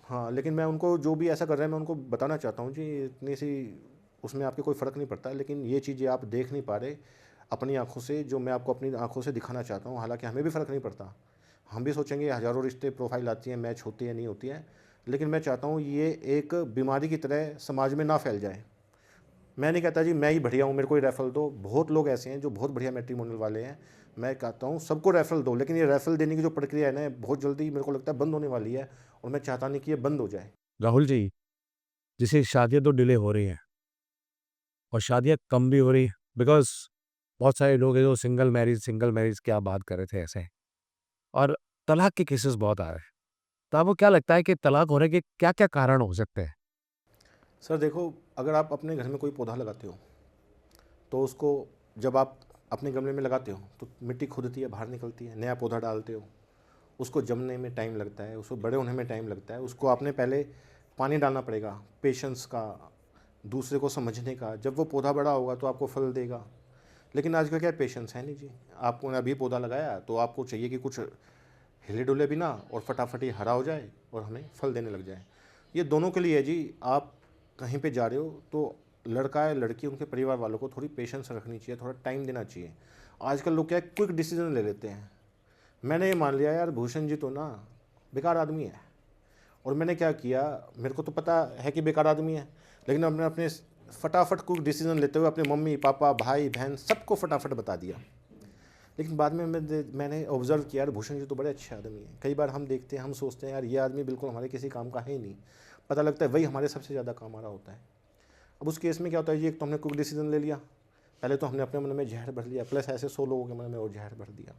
हाँ, लेकिन मैं उनको जो भी ऐसा कर रहे हैं मैं उनको बताना चाहता हूँ जी, इतनी सी उसमें आपके कोई फ़र्क नहीं पड़ता, लेकिन ये चीज़ें आप देख नहीं पा रहे अपनी आंखों से, जो मैं आपको अपनी आंखों से दिखाना चाहता हूँ। हालांकि हमें भी फ़र्क नहीं पड़ता, हम भी सोचेंगे हज़ारों रिश्ते प्रोफाइल आती हैं, मैच होती है नहीं होती है, लेकिन मैं चाहता हूँ ये एक बीमारी की तरह समाज में ना फैल जाए। मैं नहीं कहता जी मैं ही बढ़िया हूँ, मेरे को ही रेफरल दो। बहुत लोग ऐसे हैं जो बहुत बढ़िया मैट्रिमोनियल वाले हैं, मैं कहता हूँ सबको रेफरल दो, लेकिन ये रेफरल देने की जो प्रक्रिया है ना, बहुत जल्दी मेरे को लगता है बंद होने वाली है, और मैं चाहता नहीं कि ये बंद हो जाए। राहुल जी, जैसे शादियाँ तो डिले हो रही हैं और शादियाँ कम भी हो रही हैं, बिकॉज़ बहुत सारे लोग हैं जो सिंगल मैरिज की आप बात कर रहे थे ऐसे, और तलाक के केसेस बहुत आ रहे हैं। तो आपको क्या लगता है कि तलाक होने के क्या-क्या कारण हो सकते हैं? सर देखो, अगर आप अपने घर में कोई पौधा लगाते हो, तो उसको जब आप अपने गमले में लगाते हो तो मिट्टी खुदती है, बाहर निकलती है, नया पौधा डालते हो, उसको जमने में टाइम लगता है, उसको बड़े होने में टाइम लगता है, उसको आपने पहले पानी डालना पड़ेगा, पेशेंस का, दूसरे को समझने का। जब वो पौधा बड़ा होगा तो आपको फल देगा। लेकिन आजकल क्या पेशेंस है नहीं जी। आपको अभी पौधा लगाया तो आपको चाहिए कि कुछ हिले डुले बिना और फटाफट ही हरा हो जाए और हमें फल देने लग जाए। ये दोनों के लिए है जी। आप कहीं पे जा रहे हो तो लड़का है लड़की, उनके परिवार वालों को थोड़ी पेशेंस रखनी चाहिए, थोड़ा टाइम देना चाहिए। आजकल लोग क्या है, क्विक डिसीजन ले लेते हैं। मैंने ये मान लिया यार भूषण जी तो ना बेकार आदमी है, और मैंने क्या किया, मेरे को तो पता है कि बेकार आदमी है, लेकिन हमने अपने फटाफट क्विक डिसीजन लेते हुए अपने मम्मी पापा भाई बहन सबको फटाफट बता दिया। लेकिन बाद में मैंने ऑब्जर्व किया यार भूषण जी तो बड़े अच्छे आदमी हैं। कई बार हम देखते हैं, हम सोचते हैं यार ये आदमी बिल्कुल हमारे किसी काम का है ही नहीं, पता लगता है वही हमारे सबसे ज़्यादा काम आ रहा होता है। अब उस केस में क्या होता है जी, एक तो हमने क्विक डिसीजन ले लिया, पहले तो हमने अपने मन में जहर भर लिया, प्लस ऐसे 100 लोगों के मन में और जहर भर दिया।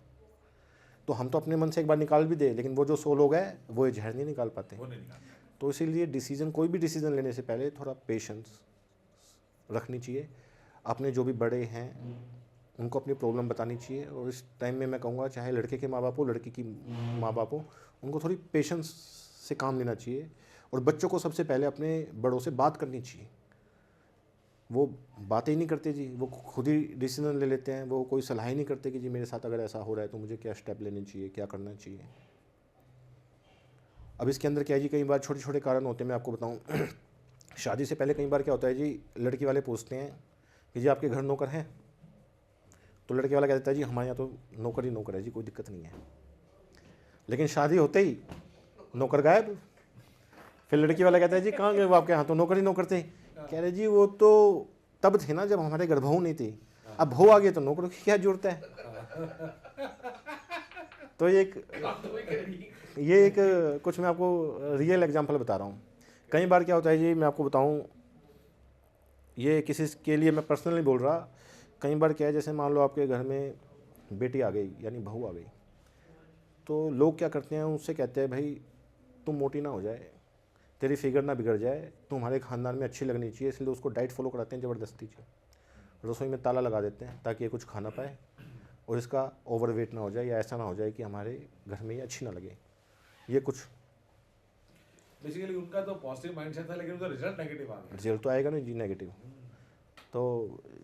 तो हम तो अपने मन से एक बार निकाल भी दे, लेकिन वो जो 100 लोग हैं वो ये जहर नहीं निकाल पाते। तो इसीलिए डिसीजन, कोई भी डिसीजन लेने से पहले थोड़ा पेशेंस रखनी चाहिए। अपने जो भी बड़े हैं उनको अपनी प्रॉब्लम बतानी चाहिए, और इस टाइम में मैं कहूँगा चाहे लड़के के माँ बाप हो लड़की की माँ बाप हो, उनको थोड़ी पेशेंस से काम लेना चाहिए। और बच्चों को सबसे पहले अपने बड़ों से बात करनी चाहिए। वो बातें ही नहीं करते जी, वो खुद ही डिसीजन ले लेते हैं, वो कोई सलाह ही नहीं करते कि जी मेरे साथ अगर ऐसा हो रहा है तो मुझे क्या स्टेप लेने चाहिए, क्या करना चाहिए। अब इसके अंदर क्या है जी, कई बार छोटे छोटे कारण होते हैं, मैं आपको बताऊं। शादी से पहले कई बार क्या होता है जी, लड़की वाले पूछते हैं कि जी आपके घर नौकर हैं, तो लड़के वाला कहता है जी हमारे यहाँ तो नौकर ही नौकर है जी, कोई दिक्कत नहीं है। लेकिन शादी होते ही नौकर गायब। फिर लड़की वाला कहता है जी कहाँ गए वो, आपके यहाँ तो नौकर ही नौकर थे। कह रहे जी वो तो तब थे ना जब हमारे घर बहू नहीं थी, अब बहू आ गई तो नौकरों की क्या जरूरत है। तो ये एक कुछ मैं आपको रियल एग्जांपल बता रहा हूँ। कई बार क्या होता है जी, मैं आपको बताऊँ, ये किसी के लिए मैं पर्सनली बोल रहा। कई बार क्या है, जैसे मान लो आपके घर में बेटी आ गई यानी बहू आ गई, तो लोग क्या करते हैं, उससे कहते हैं भाई तुम मोटी ना हो जाए, तेरी फिगर ना बिगड़ जाए, तुम हमारे ख़ानदान में अच्छी लगनी चाहिए, इसलिए उसको डाइट फॉलो कराते हैं ज़बरदस्ती से। रसोई में ताला लगा देते हैं ताकि ये कुछ खाना पाए और इसका ओवरवेट ना हो जाए या ऐसा ना हो जाए कि हमारे घर में ये अच्छी ना लगे। ये कुछ बेसिकली उनका तो पॉजिटिव माइंडसेट था, लेकिन उनका रिजल्ट नेगेटिव आ गया। रिजल्ट तो आएगा ना जी नेगेटिव। तो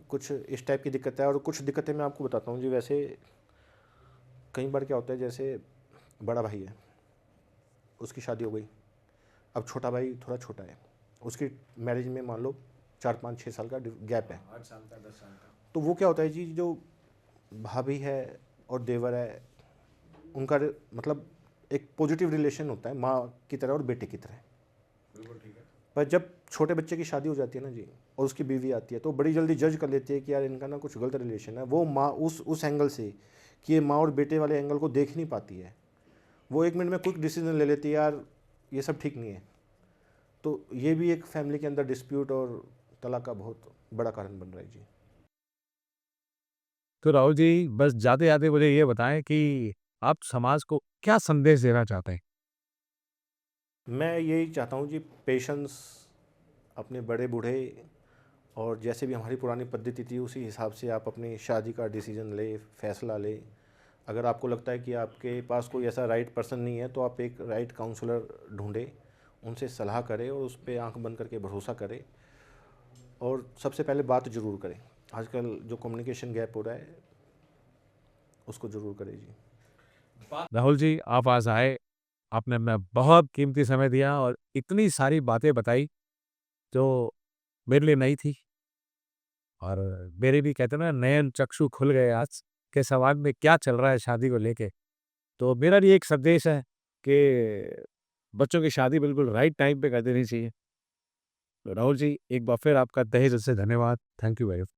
कुछ इस टाइप की दिक्कत है। और कुछ दिक्कतें मैं आपको बताता हूँ जी। वैसे कई बार क्या होता है, जैसे बड़ा भाई है, उसकी शादी हो गई, अब छोटा भाई थोड़ा छोटा है, उसकी मैरिज में मान लो 4-5-6 साल का गैप है। 8 साल का 10 साल का। तो वो क्या होता है जी, जो भाभी है और देवर है, उनका मतलब एक पॉजिटिव रिलेशन होता है माँ की तरह और बेटे की तरह। बिल्कुल ठीक है। पर जब छोटे बच्चे की शादी हो जाती है ना जी, और उसकी बीवी आती है, तो बड़ी जल्दी जज कर लेती है कि यार इनका ना कुछ गलत रिलेशन है। वो माँ उस एंगल से कि ये माँ और बेटे वाले एंगल को देख नहीं पाती है, वो 1 मिनट में क्विक डिसीजन ले लेती है, यार ये सब ठीक नहीं है। तो ये भी एक फैमिली के अंदर डिस्प्यूट और तलाक का बहुत बड़ा कारण बन रहा है जी। तो राहुल जी, बस जाते-जाते मुझे ये बताएँ कि आप समाज को क्या संदेश देना चाहते हैं? मैं यही चाहता हूँ जी, पेशेंस, अपने बड़े बूढ़े और जैसे भी हमारी पुरानी पद्धति थी उसी हिसाब से आप अपनी शादी का डिसीजन ले, फैसला ले। अगर आपको लगता है कि आपके पास कोई ऐसा राइट पर्सन नहीं है, तो आप एक राइट काउंसलर ढूंढें, उनसे सलाह करें और उस पर आँख बंद करके भरोसा करें। और सबसे पहले बात ज़रूर करें। आजकल जो कम्युनिकेशन गैप हो रहा है उसको ज़रूर करें जी। राहुल जी, आप आज आए, आपने अपना बहुत कीमती समय दिया और इतनी सारी बातें बताई जो मेरे लिए नई थी और मेरे भी कहते हैं ना नयन चक्षु खुल गए आज के समाज में क्या चल रहा है शादी को लेके। तो मेरा भी एक संदेश है कि बच्चों की शादी बिल्कुल राइट टाइम पे कर देनी चाहिए। तो राहुल जी, एक बार फिर आपका तहे दिल से धन्यवाद। Thank you very much.